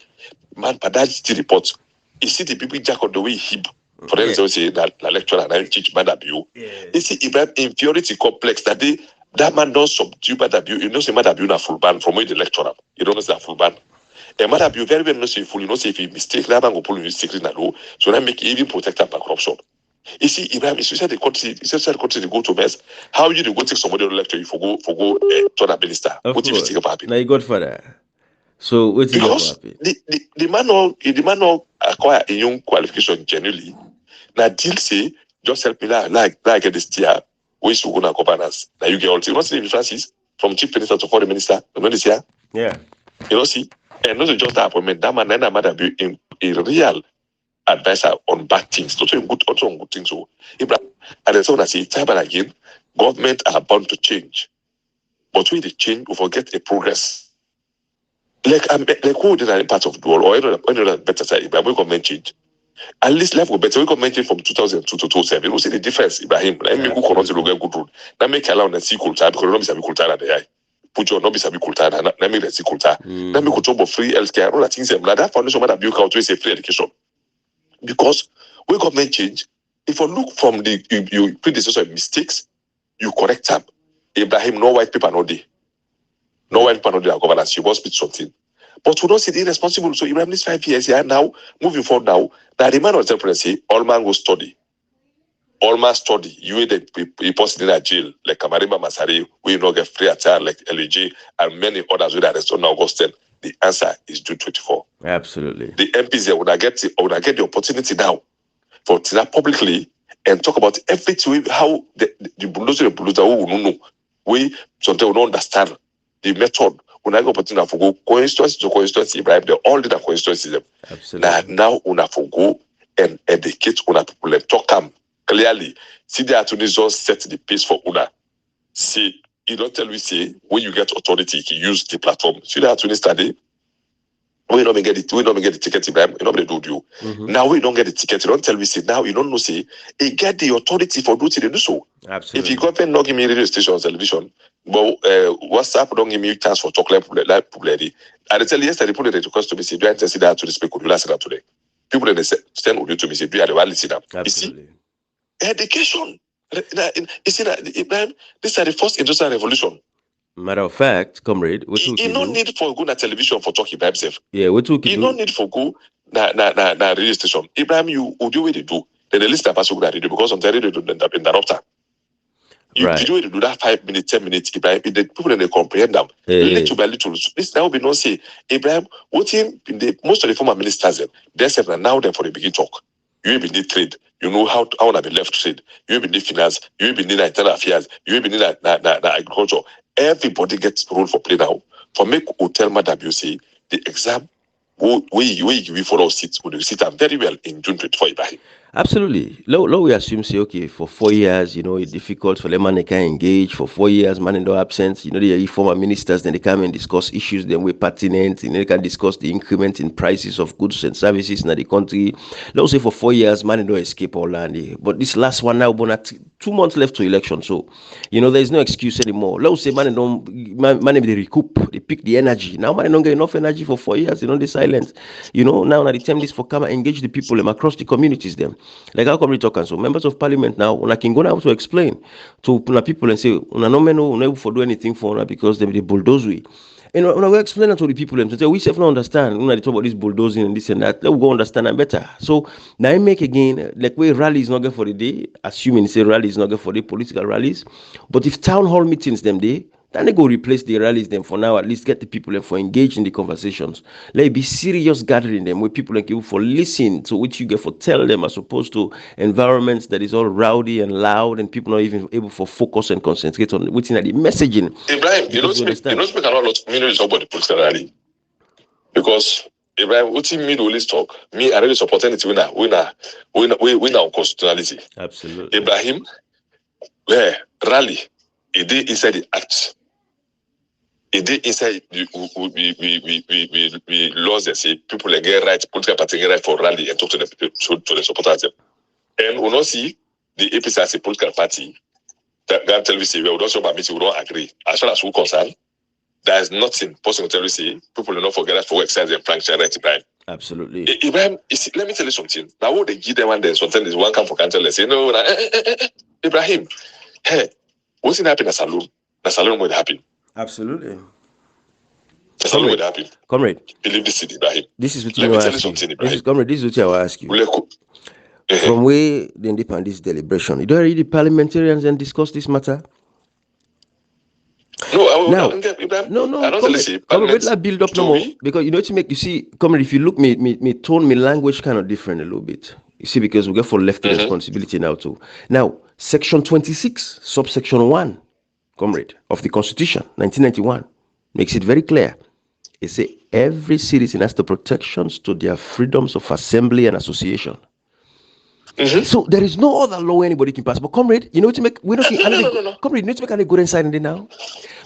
man Padaji report, you see the people jack on the way he for them they say that the lecturer and I teach bad abuse. You see Ibrahim inferiority complex that man don't subdue bad abuse. You know say bad abuse na full ban from where the lecturer. You don't know say full ban. A matter be very well not say fully, not say if he mistake that man go pull you secret na low, so that make even protect by corruption. You see, Ibrahim, if you said the country, they go to mess, how you go take somebody on lecture you for go to the minister? What if you think about it? Now you got for that. So what is because the man all acquire a young qualification genuinely. Now deal say just help me like get this tier ways to go na governance. Now you get all you know see Francis from chief minister to foreign minister, you know this year? Yeah. You know see. And not just that appointment, that man then might be a real advisor on bad things, also on good things. So, and then so I say, time and again, government are bound to change. But when they change, we forget the progress. Like who did a part of the world, or any other better side, but we government change. At least life will better. We government change from 2002 to 2007. We see the difference, Ibrahim. Let me go connect to the good road. That make allow the sea culture because we don't be culture at the eye. Put your nobby sabi kulta na me let's see kulta. Na me go job free healthcare. All that things like that foundation that build out to say free education. Because when government change, if you look from the you predecessor mistakes, you correct them. Ibrahim, no white paper no day. No white paper no day governance. You must speak something. But we don't see the irresponsible. So Ibrahim this 5 years here now, moving forward now, that the man was the say all man go study. All man study, you ain't the person in a jail, like Kamarimba Masari, we not get free attire like LG and many others with arrest on August 10. The answer is June 24. Absolutely. The MPs there would I get the opportunity now for that publicly and talk about everything how the bulldozer who will know. We sometimes we don't understand the method. When I go opportunity for go constituency to constituency, Ibrahim, they all did a constituency. Absolutely. Now una for go and educate una people and talk them. Clearly, see the attorneys just set the pace for Una. See, you don't tell me say when you get authority, you use the platform. See the attorneys study. We don't get the ticket, Ibrahim. You know what they do. Now we don't get the ticket. You don't tell me say now you don't know say he get the authority for do so. Absolutely. If you government not give me radio station television, but WhatsApp don't give me chance for talk like publicity. I tell you yesterday people they request to me say do I see that to speak with you last today. People they send audio to me say do you have listen up. You see. Education. You see that Ibrahim, this is the first industrial revolution. Matter of fact, comrade, you no need for go na television for talking by himself. Yeah, what you no need for go na radio station. Ibrahim, you do what they do. Then the list of person go radio because sometimes radio do interrupter. You do it do that 5 minutes, 10 minutes, Ibrahim. The people they comprehend them. Little by little. This now be not say Ibrahim. What in the most of the former ministers they said now them for the begin talk. You will need trade. You know how to be left trade. You will need finance. You will need internal affairs. You will need agriculture. Everybody gets role for play now. For make hotel madam, you see the exam. We give for us seats. We sit very well in June 24. Ibrahim. Absolutely. Low we assume say okay for 4 years, it's difficult for them man they can engage for 4 years, man in no absence. The former ministers then they come and discuss issues then we pertinent. They can discuss the increment in prices of goods and services in the country. Let's say for 4 years, man don't escape all land. But this last one now, 2 months left to election, so there is no excuse anymore. Let's say man they recoup, they pick the energy. Now man don't get enough energy for 4 years. They silence. Now at the time this for come and engage the people across the communities them. Like how come we talk and so members of parliament now, una can go now to explain to una people and say, una no men no for do anything for una because they bulldoze we. And when I go explain that to the people, and say, we self not understand. When I talk about this bulldozing and this and that, let we go understand them better. So now I make again, like where rally is not good for the day, assuming say rally is not good for the political rallies. But if town hall meetings them day, then they go replace the rallies them for now, at least get the people for engaged in the conversations. Let it be serious gathering them where people like you for listen to which you get for tell them as opposed to environments that is all rowdy and loud and people not even able for focus and concentrate on within the messaging. Ibrahim, you know, speak a lot of minutes about the political rally. Because Ibrahim, what team me always talk, me I really support anything winner on constitutionality. Absolutely. Ibrahim, where rally, it did inside the act. It did inside we laws that say people get right, political party get right for rally and talk to the supporters. And we don't see the APC as a political party that can tell you say we don't show by meeting, we don't agree. As far as we're concerned, there is nothing possible to tell you say people will not forget that for exercise and franchise right, Ibrahim. Absolutely. Ibrahim, let me tell you something. Now what they give them and then sometimes is one come for cancel, they say no, Ibrahim, hey, what's in happen at Salon? The Salon would happen. Absolutely. The Salon would happen. Comrade. Believe this, Ibrahim. This is what let you me ask tell you something, Ibrahim. Comrade, this is what I will ask you. From where the independence deliberation, you don't read the parliamentarians and discuss this matter? No, now, Ibrahim, no. I don't Comrade, let's build up no more because you know to make you see, Comrade, if you look me tone, my language kind of different a little bit. You see, because we get for left responsibility now too. Now, section 26, subsection 1, Comrade, of the Constitution, 1991, makes it very clear. It says every citizen has the protections to their freedoms of assembly and association. So there is no other law anybody can pass. But Comrade, you know to make we don't Comrade, you need to make any good inside in it now.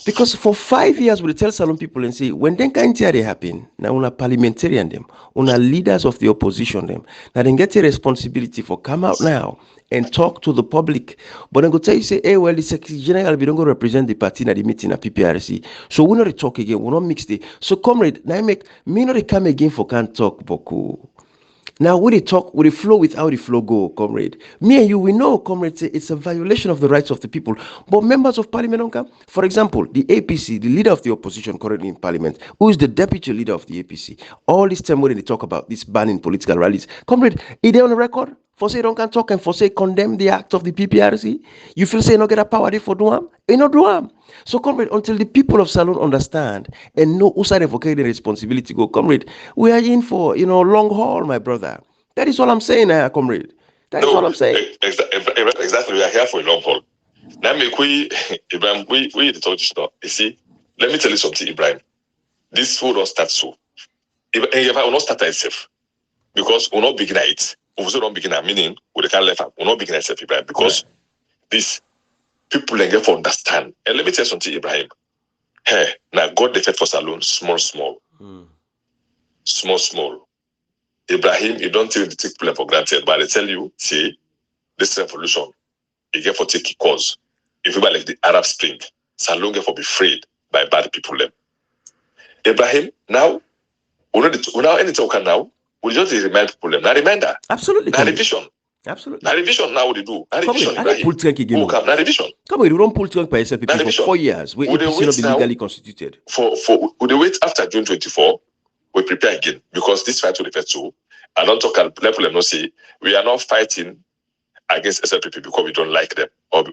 Because for 5 years we tell Salon people and say when then kind they happen, now una parliamentarian them, una leaders of the opposition them, now then get a responsibility for come out now and talk to the public. But then go tell you say, hey, well, the Secretary General we don't go represent the party at the meeting at PPRC. So we not talk again, we not mix the so Comrade, now make me not come again for can't talk Boku. Now, when they talk, with the flow without the flow go, Comrade. Me and you, we know, Comrade, it's a violation of the rights of the people. But members of parliament, for example, the APC, the leader of the opposition currently in parliament, who is the deputy leader of the APC, all this time when they talk about this banning political rallies, Comrade, is they on the record? For say don't can talk and for say condemn the act of the PPRC? You feel say not get a power there for do not do So, Comrade, until the people of Salon understand and know who side for carrying the responsibility go, Comrade, we are in for long haul, my brother. That is all I'm saying, Comrade. That is all I'm saying. Exactly, we are here for a long haul. Now, we the talk stuff. You see, let me tell you something, Ibrahim. This will not start so. If I will not start itself, because we'll not begin at it. We also don't begin at meaning we can't left. We'll not begin at itself, Ibrahim, because this. People get for understand. And let me tell you something, Ibrahim. Hey, now God the fed for Salon, small. Small. Ibrahim, you don't take people for granted, but I tell you, see, this revolution, you get for take cause. If you buy like the Arab Spring, Salon get for be freed by bad people. Ibrahim, now, we now any talk now, we just remind people. Now reminder. Absolutely. Now revision. Absolutely. Now revision now what they do. Now revision. Now revision. Come on, you don't pull together by yourself for 4 years. We not be legally constituted. For we wait after June 24, we prepare again because this fight will refer to. I don't talk people not say we are not fighting against SLPP because we don't like them or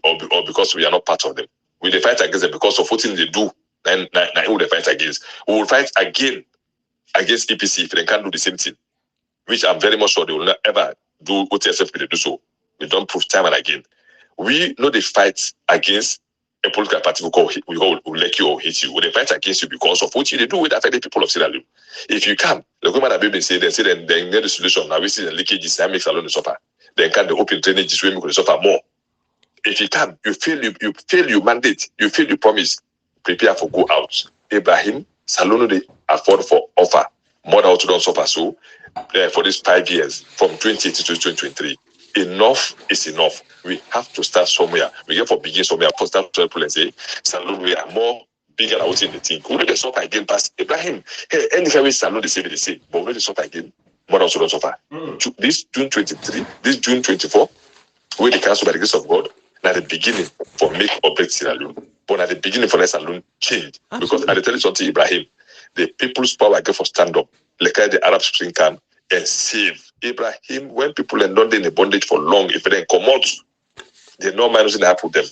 because we are not part of them. We will fight against them because of what they do. And who will fight against? We will fight again against EPC if they can't do the same thing, which I'm very much sure they will not ever do what SLPP do so. We don't prove time and again. We know they fight against a political party we will like you or hate you. They fight against you because of what you do with affect the people of Sierra Leone. If you can, the women have been saying then get the solution. Now we see the leakages that makes Salon suffer. Then can the open drainage will make suffer more. If you can, you fail your mandate, you fail your promise, prepare for go out. Ibrahim, Salon they afford for offer more than what you don't suffer so for these 5 years from 2018 to 2023. Enough is enough. We have to start somewhere. We get for begin somewhere. For start to people and say, Salon, we are more bigger than what's in the thing. We know the suffer again past Ibrahim. Hey, any way Salon they say, but we know the suffer again. but also don't suffer. This June 23, this June 24, where the council by the grace of God, at the beginning for make or break Sierra Leone, but at the beginning for Sierra Leone change. Because at the tell you something, Ibrahim, the people's power get for stand up, like the Arab Spring come and save. Ibrahim, when people are not in the bondage for long, if they come out, they no mind what's going to happen with them.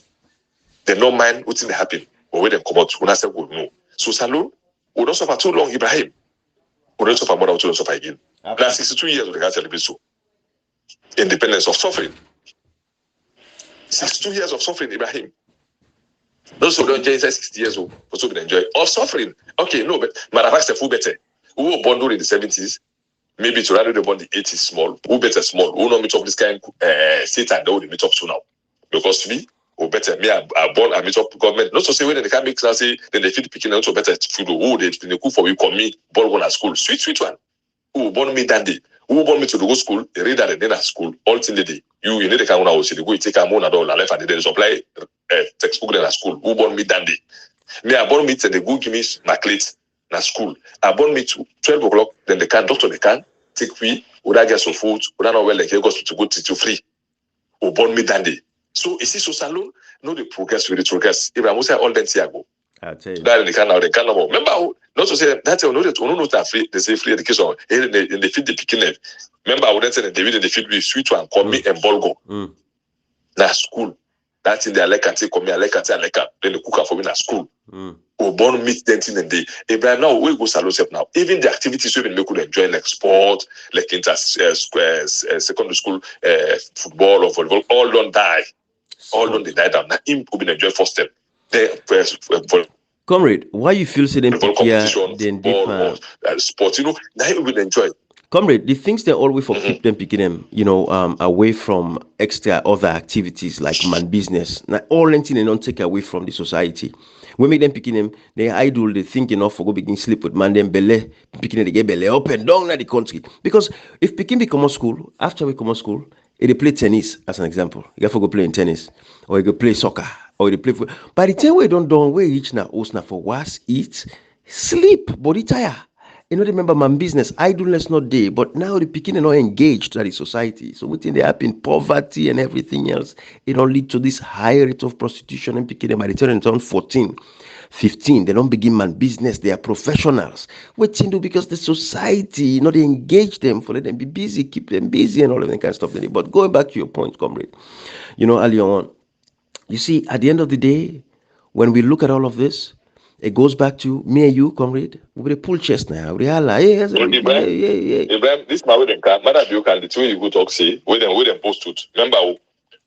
They no mind what's going to happen. But when they come out, when I say we know. So Salon, we don't suffer too long, Ibrahim. We don't suffer more than we don't suffer again. Now 62 years we can celebrate so. Independence of suffering. 62 years of suffering, Ibrahim. Those who don't enjoy 60 years old, also will enjoy. Or suffering. Okay, no, but Madagascar the full better. Who were born during the 70s, maybe to rather the born the 80s small, who better small, who not meet up this kind Satan, they will meet up soon now. Because me, who better, me, I born, I meet up government. Not to say when they can't make now say, then they feed picking also better food, who they cook for you, come me, born one at school. Sweet one. Who born me that day. Who born me to go school, they read that then at school, all till the day. You need to come out, you go take a moon at all, and left and then supply textbook then at school. Who born me that day? Me, I born me to the go give me my plate na school. I born me to 12 o'clock, then they can, doctor they can, take me, would I get some food, would I not well like you go to go to free. Who born me that day. So is this so salon? No, the progress with the progress. If I must say all them see ago. I tell you. That they can now, they can no more. Remember, not to say that's no that free. They say free education. And they feed the picking. Remember, I wouldn't say that they feed with sweet one, come me and bolgo. Na school. That's in the like and say come me, I like and say I like. Then they cook for me na school. Or born meat denting and day. Abraham now we go salon now. Even the activities we make could enjoy like sport, like inter secondary school, football or volleyball, all don't die. All don't they die down. Now him could enjoy first step. Comrade, why you feel say them competition, then football, sports, now you will enjoy. Comrade, the things they always for keep them picking them, away from extra other activities like man business. Now all anything they don't take away from the society. We make them picking them, they idle, they think enough for go begin sleep with man them belly, picking them, they get belly up and down in the country. Because if picking become a school, after we come to school, they play tennis as an example. You have to go play in tennis, or you go play soccer, or you play. By the time we don't we reach now, for was eat, sleep, body tire. You know, remember my business, idleness not there, but now the picking are not engaged to the society. So within they happen, poverty and everything else, it don't lead to this high rate of prostitution and picking them by the time they turn 14. 15, they don't begin man business, they are professionals. Waiting do because the society, they engage them for let them be busy, keep them busy and all of that kind of stuff. But going back to your point, comrade, earlier on, you see, at the end of the day, when we look at all of this, it goes back to me and you, comrade. We pull chest now. We are like, Ibrahim, this my way them can. Matter you can the two you go talk say, where them post it. Remember, I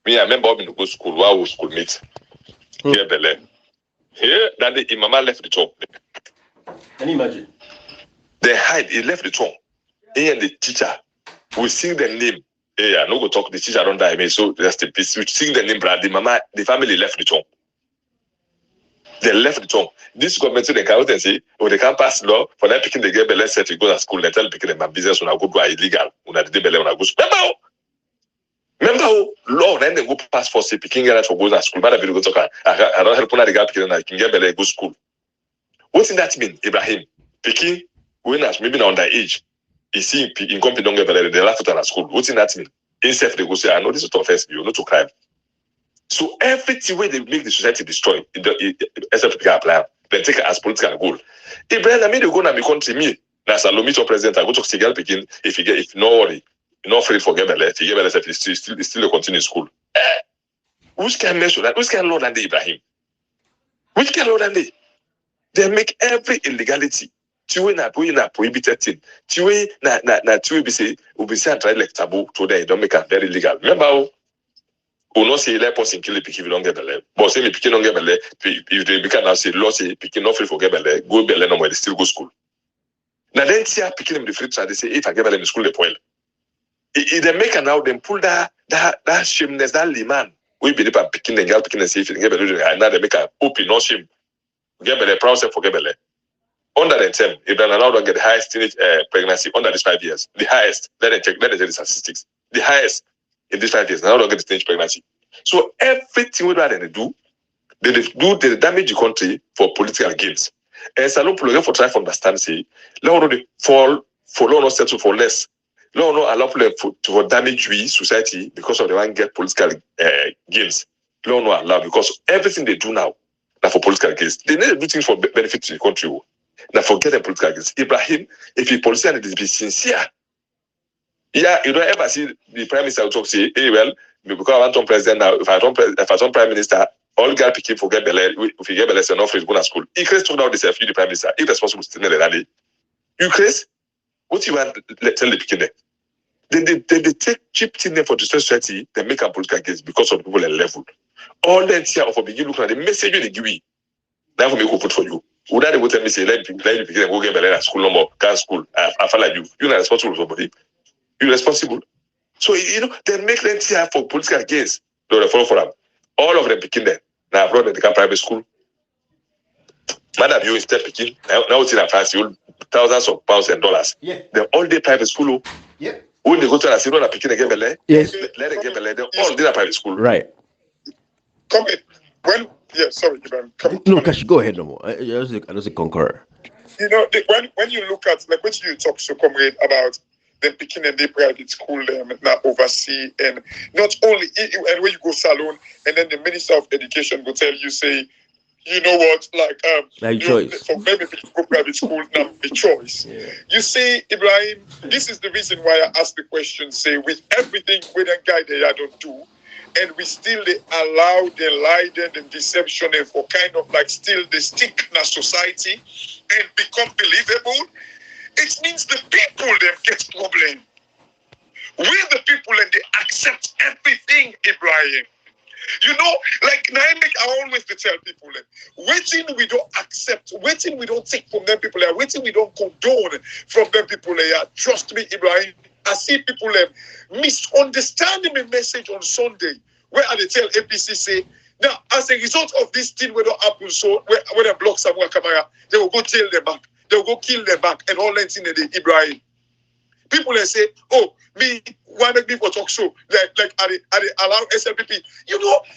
remember when we go school, where we school meet. Here, Bele. Here, that day, Mama left the top. Can you imagine? They hide. He left the top. He and the teacher, we sing the name. Hey, I no go talk. The teacher don't die. Me, so rest in peace. We sing the name, brother. The mama, the family left the top. They left the top. This government they can and say, oh, they can't pass law for them picking the girl. Let's say to go to school. They tell picking them business when I go to illegal. When I did the when I go to remember, law then they go pass for say picking girl for go to school. But I go talk. I don't help on the girl picking. I can get go school. What's in that mean, Ibrahim? Picking when as maybe now underage. You see, in company don't get better. They laugh at school. What's in that mean? Instead they go say, I know this is offense. You not to crime. So everything way they make the society destroy, except to apply, then take it as political goal. Ibrahim, I mean, you go to my country, me, now Salome to president, I go to Sigal Pekin, if no worry, no afraid for Gebele, if you get better, still continue school. Which can measure that? Which can law than they, Ibrahim? Which can law than they? They make every illegality. Tiwe na prohibited thing. Tiwe na tiwe be say and try like taboo today, don't make it very legal. Remember, who not say let person kill it if you don't get belly. But say me picking don't get belly, if they become now say law say picking not free for get belly, go belly no more, they still go school. Now then see picking them the free try they say if I get belly in school they spoil. If they make now them pull that shameless, that liman. We believe I'm picking the girl picking and say if you get belly, and now they make a open no shame. Get belly, proud self for get belly. Under the term, if they're allowed to get the highest teenage pregnancy under these 5 years, the highest, let them check the statistics. The highest in these 5 years, now don't get the teenage pregnancy. So everything we do, they damage the country for political gains. And Salon Pologan for try to understand, say, let them fall for law not settle for less. law no allow them to damage we society because of the one get political gains. Law no allow because everything they do now for political gains. They need to do things for benefit to the country. Now forget the political gains. Ibrahim, if he politician is be sincere. Yeah, you don't ever see the prime minister talk say, hey, well, because I want to president now, if I don't prime minister, all girl picking forget the if you get the lesson off his going to school. He creates talk now this you the prime minister, irresponsible to the rally. You create what you want tell the picking there. They take cheap thing for the society, they make a political gains because of people at level. All that here of a begin looking at the message they give you. That will make a put for you. Would that go tell me say let me begin go get the school no more, can't school. I feel like you're not responsible for somebody. You're responsible. So, they make them here for political gains. They follow for them. All of them picking them. Now, abroad, they come private school. Madam, you instead picking. Now, it's in a fancy, thousands of pounds and dollars. Yeah. They're all day private school. Yeah. When they go to the city, they're picking again, yes. Let them get they're all day private school. Right. Come in. Sorry, no, Kash, go ahead no more. I just concur. When you look at, like, what you talk so, comrade, about them picking and they private school them now oversee, and not only and when you go salon and then the Minister of Education will tell you, say, you know what, like choice. For maybe if you go private school now the choice. Yeah. You see, Ibrahim, this is the reason why I asked the question, say, with everything with a guy they don't do, and we still they allow the lie and deception and for kind of like still they stick in a society and become believable. It means the people them get problem. We the people and they accept everything, Ibrahim. Like I always tell people, waiting we don't accept, waiting we don't take from them people, waiting we don't condone from them people. Trust me, Ibrahim, I see people misunderstanding the message on Sunday, where they tell APC say, now as a result of this thing where don't happen, so when they block Samuel Kamara, they will go tail them back. They'll go kill them back and all that in the day, Ibrahim. People they say, oh, why make me for talk show? Like are they allow SLPP?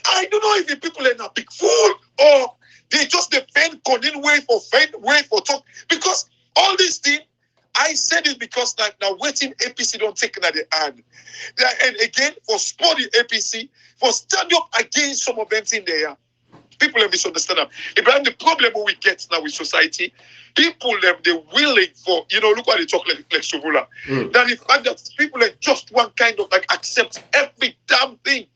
I don't know if the people are not big fool or they just defend Conin way for talk. Because all these things, I said it because now waiting APC don't take another hand. And again, for sport the APC, for stand up against some of them in there. People have misunderstand them. Ibrahim, the problem we get now with society, people they're willing for, look why they talk like Suvula. That the fact that people just one kind of like accept every damn thing.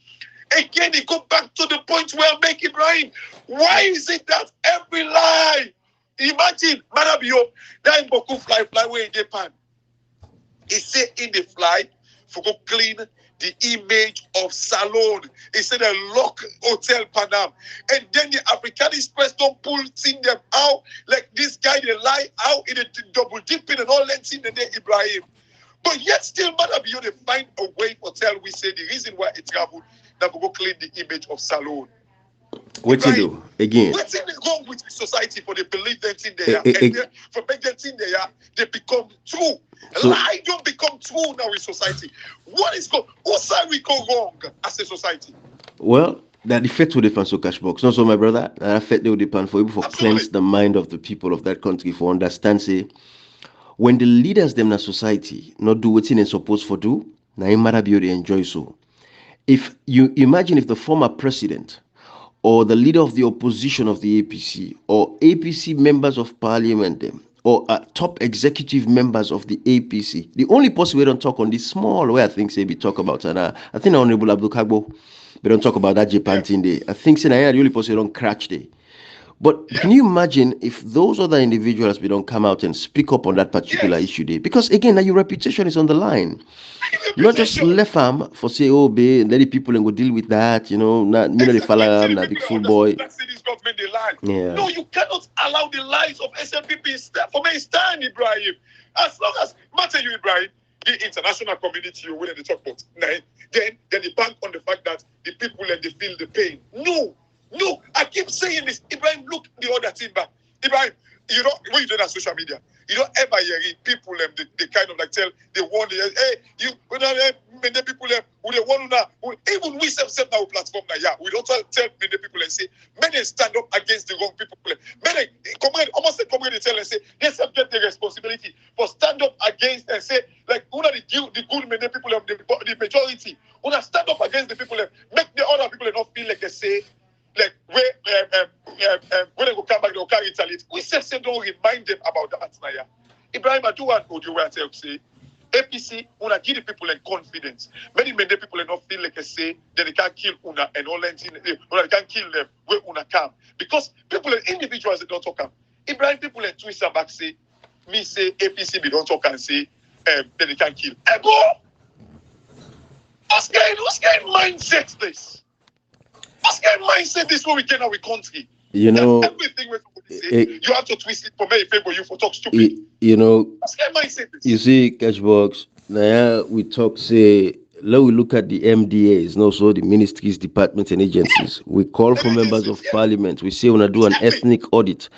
Again, they go back to the point where I make Ibrahim. Why is it that every lie? Imagine, Manabio, that in Boku fly away in Japan. He said in the fly, for go clean the image of Salon. He said a lock hotel Panam. And then the African Express don't pull in them out. Like this guy, they lie out in the double dipping and all that in the day, Ibrahim. But yet still, Manabio, they find a way for tell we say the reason why it traveled, that we go clean the image of Salon. What you do again? What's in wrong with the society for they believe that in there, and then for make that in there, they become true. Lie don't become true now in society. What is going? What side we go wrong as a society? Well, that effect will depend on cash box. Not so, my brother. That effect will depend for people for cleanse the mind of the people of that country for understand. Say, when the leaders them in society not do what they're supposed to do, now it matter be they enjoy so. If you imagine if the former president or the leader of the opposition of the APC, or APC members of parliament, or top executive members of the APC, the only person we don't talk on this small way, I think, say we talk about, and I think Honorable Abdul Kagbo, we don't talk about that Japan thing there. I think, say, the only person we don't crash there. But can you imagine if those other individuals we don't come out and speak up on that particular issue there? Because again, now your reputation is on the line. Not just left arm for say, oh, babe, let the people and go deal with that, not the fella, not big fool boy. Yeah. No, you cannot allow the lies of SLPP for me stand, Ibrahim. As long as matter you, Ibrahim, the international community you when they talk about then they bank on the fact that the people and they feel the pain. No, I keep saying this. Ibrahim, look the other thing back. Ibrahim, you know, when you do that on social media, you don't ever hear people they kind of like tell, they warn, hey, you many people who they want now, even we self now platform now, yeah, we don't tell many people and say, many stand up against the wrong people. Many almost they tell and say, they self get the responsibility for stand up against and say, like, who are the good many people, the majority, who are stand up against the people, make the other people not feel like they say, like when they go come back, they'll carry retaliate. We say don't remind them about that now. Yeah. Ibrahim, I do want audio where I tell say APC wanna give the people confidence. Many people not feel like they say that they can't kill Una and all that they can't kill them where Una come. Because people individuals they don't talk them. Ibrahim people twist back say me say APC they don't talk and say that they can't kill. Ego! What's kind mindset this? What's kind mindset this way we can our country? You know, everything we say, you have to twist it for me favor you for talk stupid. You know, what's kind mindset this? You see, Cashbox, now we talk, say, let we look at the MDAs, and also the ministries, departments, and agencies. We call for members of parliament. We say we want to do an ethnic audit.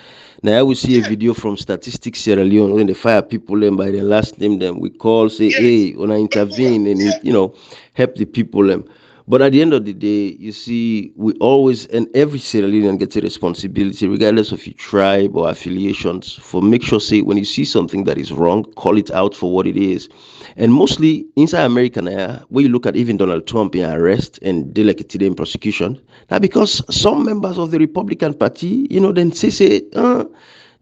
Now we see a video from Statistics Sierra Leone when they fire people by their last name. Them we call, say, hey, want to intervene and help the people. But at the end of the day, you see, we always, and every Sierra Leonean gets a responsibility, regardless of your tribe or affiliations, for make sure, say, when you see something that is wrong, call it out for what it is. And mostly inside America now, when you look at even Donald Trump in arrest and today in prosecution, now because some members of the Republican Party, then say,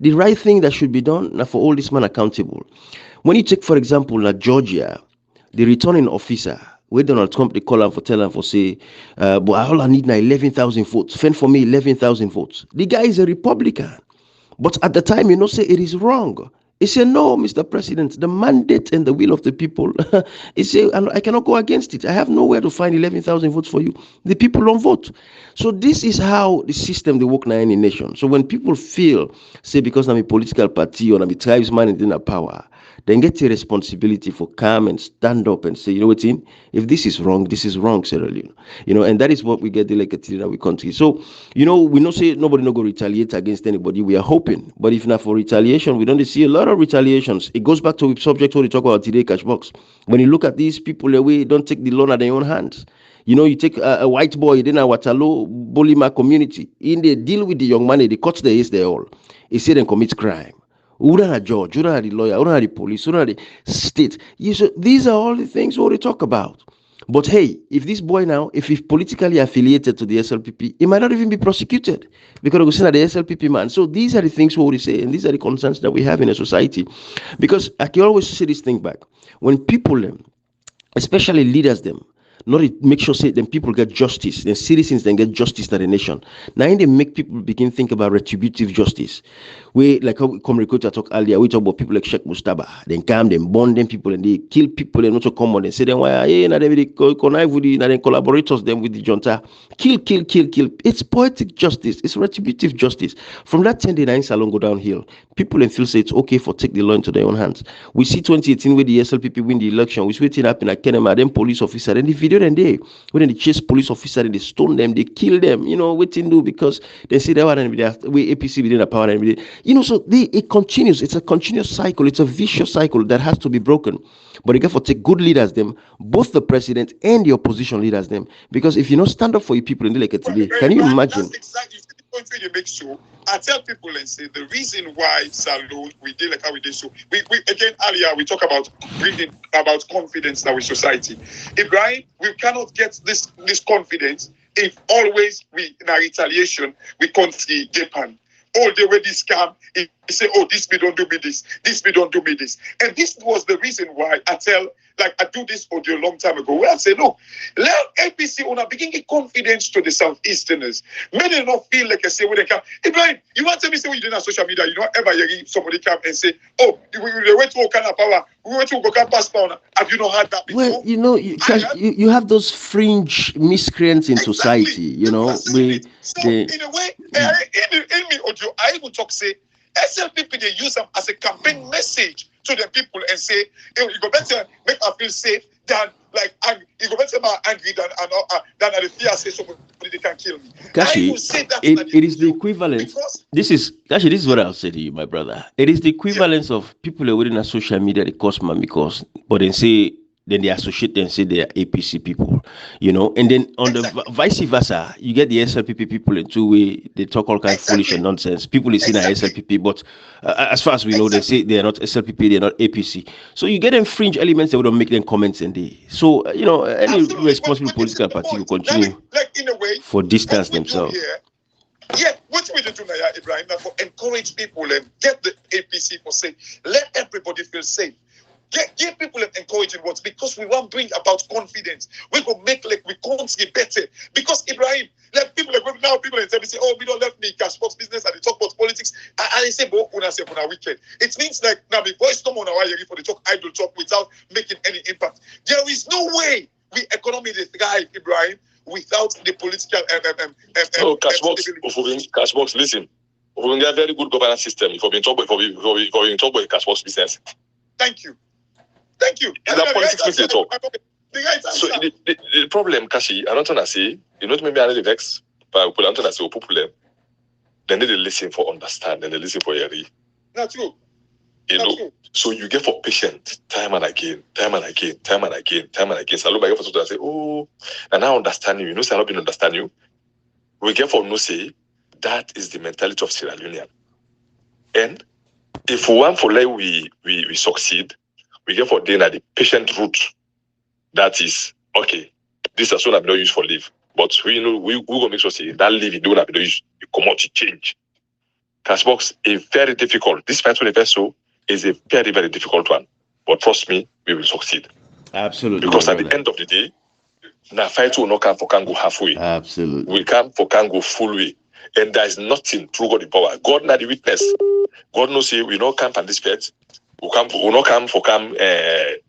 the right thing that should be done now for all this man accountable. When you take, for example, Georgia, the returning officer, where Donald Trump they call him for tell him for say, but all I need now 11,000 votes. Fend for me 11,000 votes. The guy is a Republican, but at the time say it is wrong. He said, no, Mr. President, the mandate and the will of the people. He said, I cannot go against it. I have nowhere to find 11,000 votes for you. The people don't vote. So this is how the system they work now in a nation. So when people feel, say, because I'm a political party or I'm a tribesman in the power, then get a responsibility for come and stand up and say, you know what, if this is wrong, Sierra Leone. And that is what we get delegated in our country. So, we not say nobody no go retaliate against anybody. We are hoping. But if not for retaliation, we don't see a lot of retaliations. It goes back to the subject what we talk about today, Cashbox. When you look at these people away, don't take the law at their own hands. You take a white boy in a Waterloo, Bolima community, in they deal with the young man, they cut the ace they all. He said and commit crime. Who don't have judge, who don't have the lawyer, who don't have the police, who don't have the state. These are all the things what we talk about. But hey, if this boy now, if he's politically affiliated to the SLPP, he might not even be prosecuted because we're saying that the SLPP man. So these are the things what we say, and these are the concerns that we have in a society. Because I can always say this thing back. When people, especially leaders, not make sure say then people get justice, then citizens then get justice in the nation. Now they make people begin think about retributive justice. We like how Comrade talk earlier, we talk about people like Sheikh Mustaba, then come, then burn them people and they kill people and also come on and say then why now they connive with the then collaborators them with the junta. Kill. It's poetic justice, it's retributive justice. From that 10-day salon go downhill, people then feel say it's okay for take the law into their own hands. We see 2018 where the SLPP win the election, we see it happen at Kenema, then police officer, then the video then they when they chase police officer and they stone them, they kill them, what to do because they say they want to be APC within the power and so it continues. It's a continuous cycle. It's a vicious cycle that has to be broken. But you got to take good leaders, both the president and the opposition leaders, because if you don't stand up for your people in the like today, can you imagine? That's exactly the point where you make sure. I tell people and say the reason why Salone we did like how we did so. We again earlier we talk about bringing about confidence now with society. Ibrahim, we cannot get this confidence if always we in our retaliation we can't see Japan. All the way this scam, he say, oh, this me don't do me this me don't do me this. And this was the reason why I do this audio a long time ago, where I say, no, let APC on begin give confidence to the Southeasterners. Many not feel like I say when they come, Ibrahim, you want to tell me say when you did on social media, you don't ever hear somebody come and say, oh, we went to Okana power, we went to Okana pass power. Have you not had that before? Well, you have those fringe miscreants in society, in a way, in me audio, I even talk say, SLPP they use them as a campaign message to the people and say, hey, you go better make us feel safe. than like angry. You go better more angry than the fear say somebody they can kill me. Kashi, I will say that it is the equivalent. This is what I'll say to you, my brother. It is the equivalence of people who are within a social media they cause man because, but then they associate and say they are APC people, and then on the vice versa, you get the SLPP people in two way. They talk all kind of foolish and nonsense. People is in a SLPP, but as far as we know, they say they are not SLPP, they are not APC. So you get them fringe elements that would make them comments and they. So any Absolutely. responsible political party will continue like in a way for distance themselves. Yeah, what we do now, Ibrahim, now for encourage people and get the APC for say, let everybody feel safe. Give people encouraging words because we want to bring about confidence. We go make like we can't get better. Because Ibrahim, like people like now people in say, oh, we don't left me cash box business and they talk about politics. And they say, but una say on a weekend. It means like now the voice come on our for the talk idle talk without making any impact. There is no way we economy is thrive, Ibrahim, without the political cash box, listen. If we get a very good governance system, if we talk about cash box business. Thank you. Is that politics they talk? So the problem, Kashi, I don't want to say, maybe I need to vex, but I don't want to say popular. They need to listen for understand and they listen for hearing. Not true. So you get for patient time and again. So I look back for something and say, oh, and I understand you. So I don't understand you. We get for no say, that is the mentality of Sierra Leonean. And if we want for like we succeed, we get for then at the patient route. That is okay. This is what I've not used for leave, but we gonna make sure say that leave you don't have to use the commodity change. Cashbox is very difficult. This fight with the vessel is a very, very difficult one. But trust me, we will succeed. Absolutely. Because at the end of the day, now fight will not come for can go halfway. Absolutely. We come for can go full way. And there is nothing through God the power. God not the witness. God knows say we not come for this fight. We not come for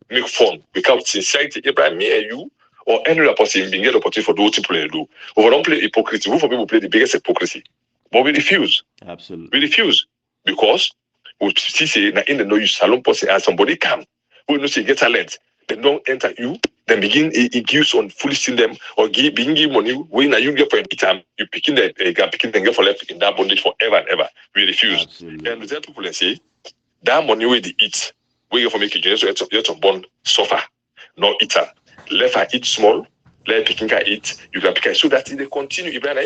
make fun. We come sincerity. Abraham, me and you, or any other person being get opportunity for those people to do. We don't play hypocrisy. We for people play the biggest hypocrisy. But we refuse. Absolutely. We refuse. Because we see say in the no use salon person and somebody come. We know say get talent. They don't enter you, then begin it gives on foolish in them or begin money when you get for a time, you picking the picking the get for left in that bondage forever and ever. We refuse. Absolutely. And the people say that money where they eat, we get for making so you have bond suffer, not eat them. Let her eat small, let picking her eat, you can pick her so that they continue even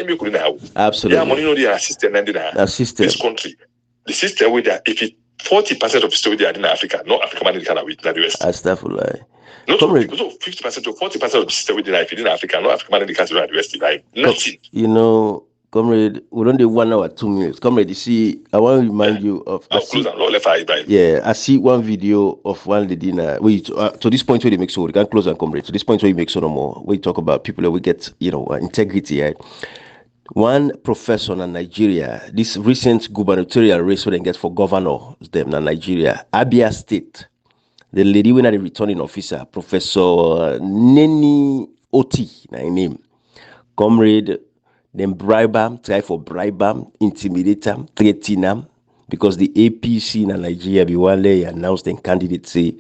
absolutely. Yeah, money no they assistant and this country. The system with that if it 40% of the they are in Africa, not African money can with the West. That's definitely right. Not so 50% to 40% of the system within Africa, not African money can the West. Right? Nothing. Comrade, we don't do 1 hour, 2 minutes. Comrade, you see, I want to remind you of. I see one video of one lady. To this point where they make so we can close and comrade. To this point where you make so no more. We talk about people that we get, integrity, right? One professor in Nigeria, this recent gubernatorial race where they get for governor, them in Nigeria, Abia State. The lady when the returning officer, Professor Neni Oti, na name, comrade, then bribe am, try for bribe am, intimidate am, threaten am, because the APC in Nigeria be one day announced them candidates say,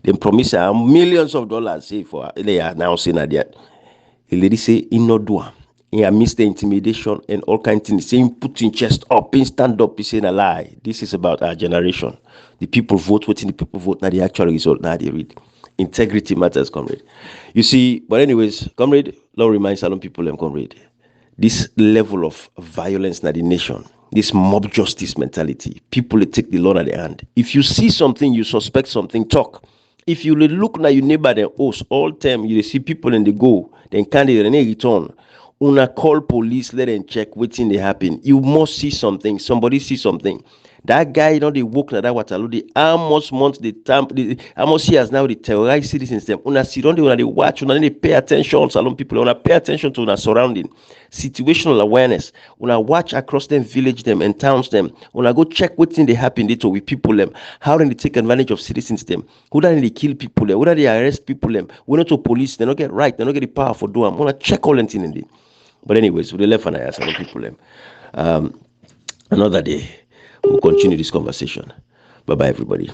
them promise am millions of dollars say for they announcing that. The lady say in no do am. He missed the intimidation and all kinds of things. Saying putting chest up, in stand up, he's saying a lie. This is about our generation. The people vote, what the people vote, not the actual result, now they read. Integrity matters, comrade. You see, but anyways, comrade, Lord reminds Salon people, comrade, this level of violence in the nation, this mob justice mentality, people take the law at their hand. If you see something, you suspect something, talk. If you look now, your neighbor, then host all time, you see people and they go, then candidate and they return. Una call police, let them check what's in the happen. You must see something. Somebody see something. That guy, they walk na that Waterloo. They almost months the time. Almost years now. They terrorize citizens. Them. Una see don't they watch. Una they pay attention. Salon people. Una pay attention to una surrounding. Situational awareness. Una watch across them village them and towns them. Una go check what's in the happen there with people them. How do they take advantage of citizens them? Who do they kill people them? Who do they arrest people them? We not to police. They don't get right. They don't get the power for do them. Una check all that in there. But anyways, with the left and I ask people them. Another day, we'll continue this conversation. Bye-bye, everybody.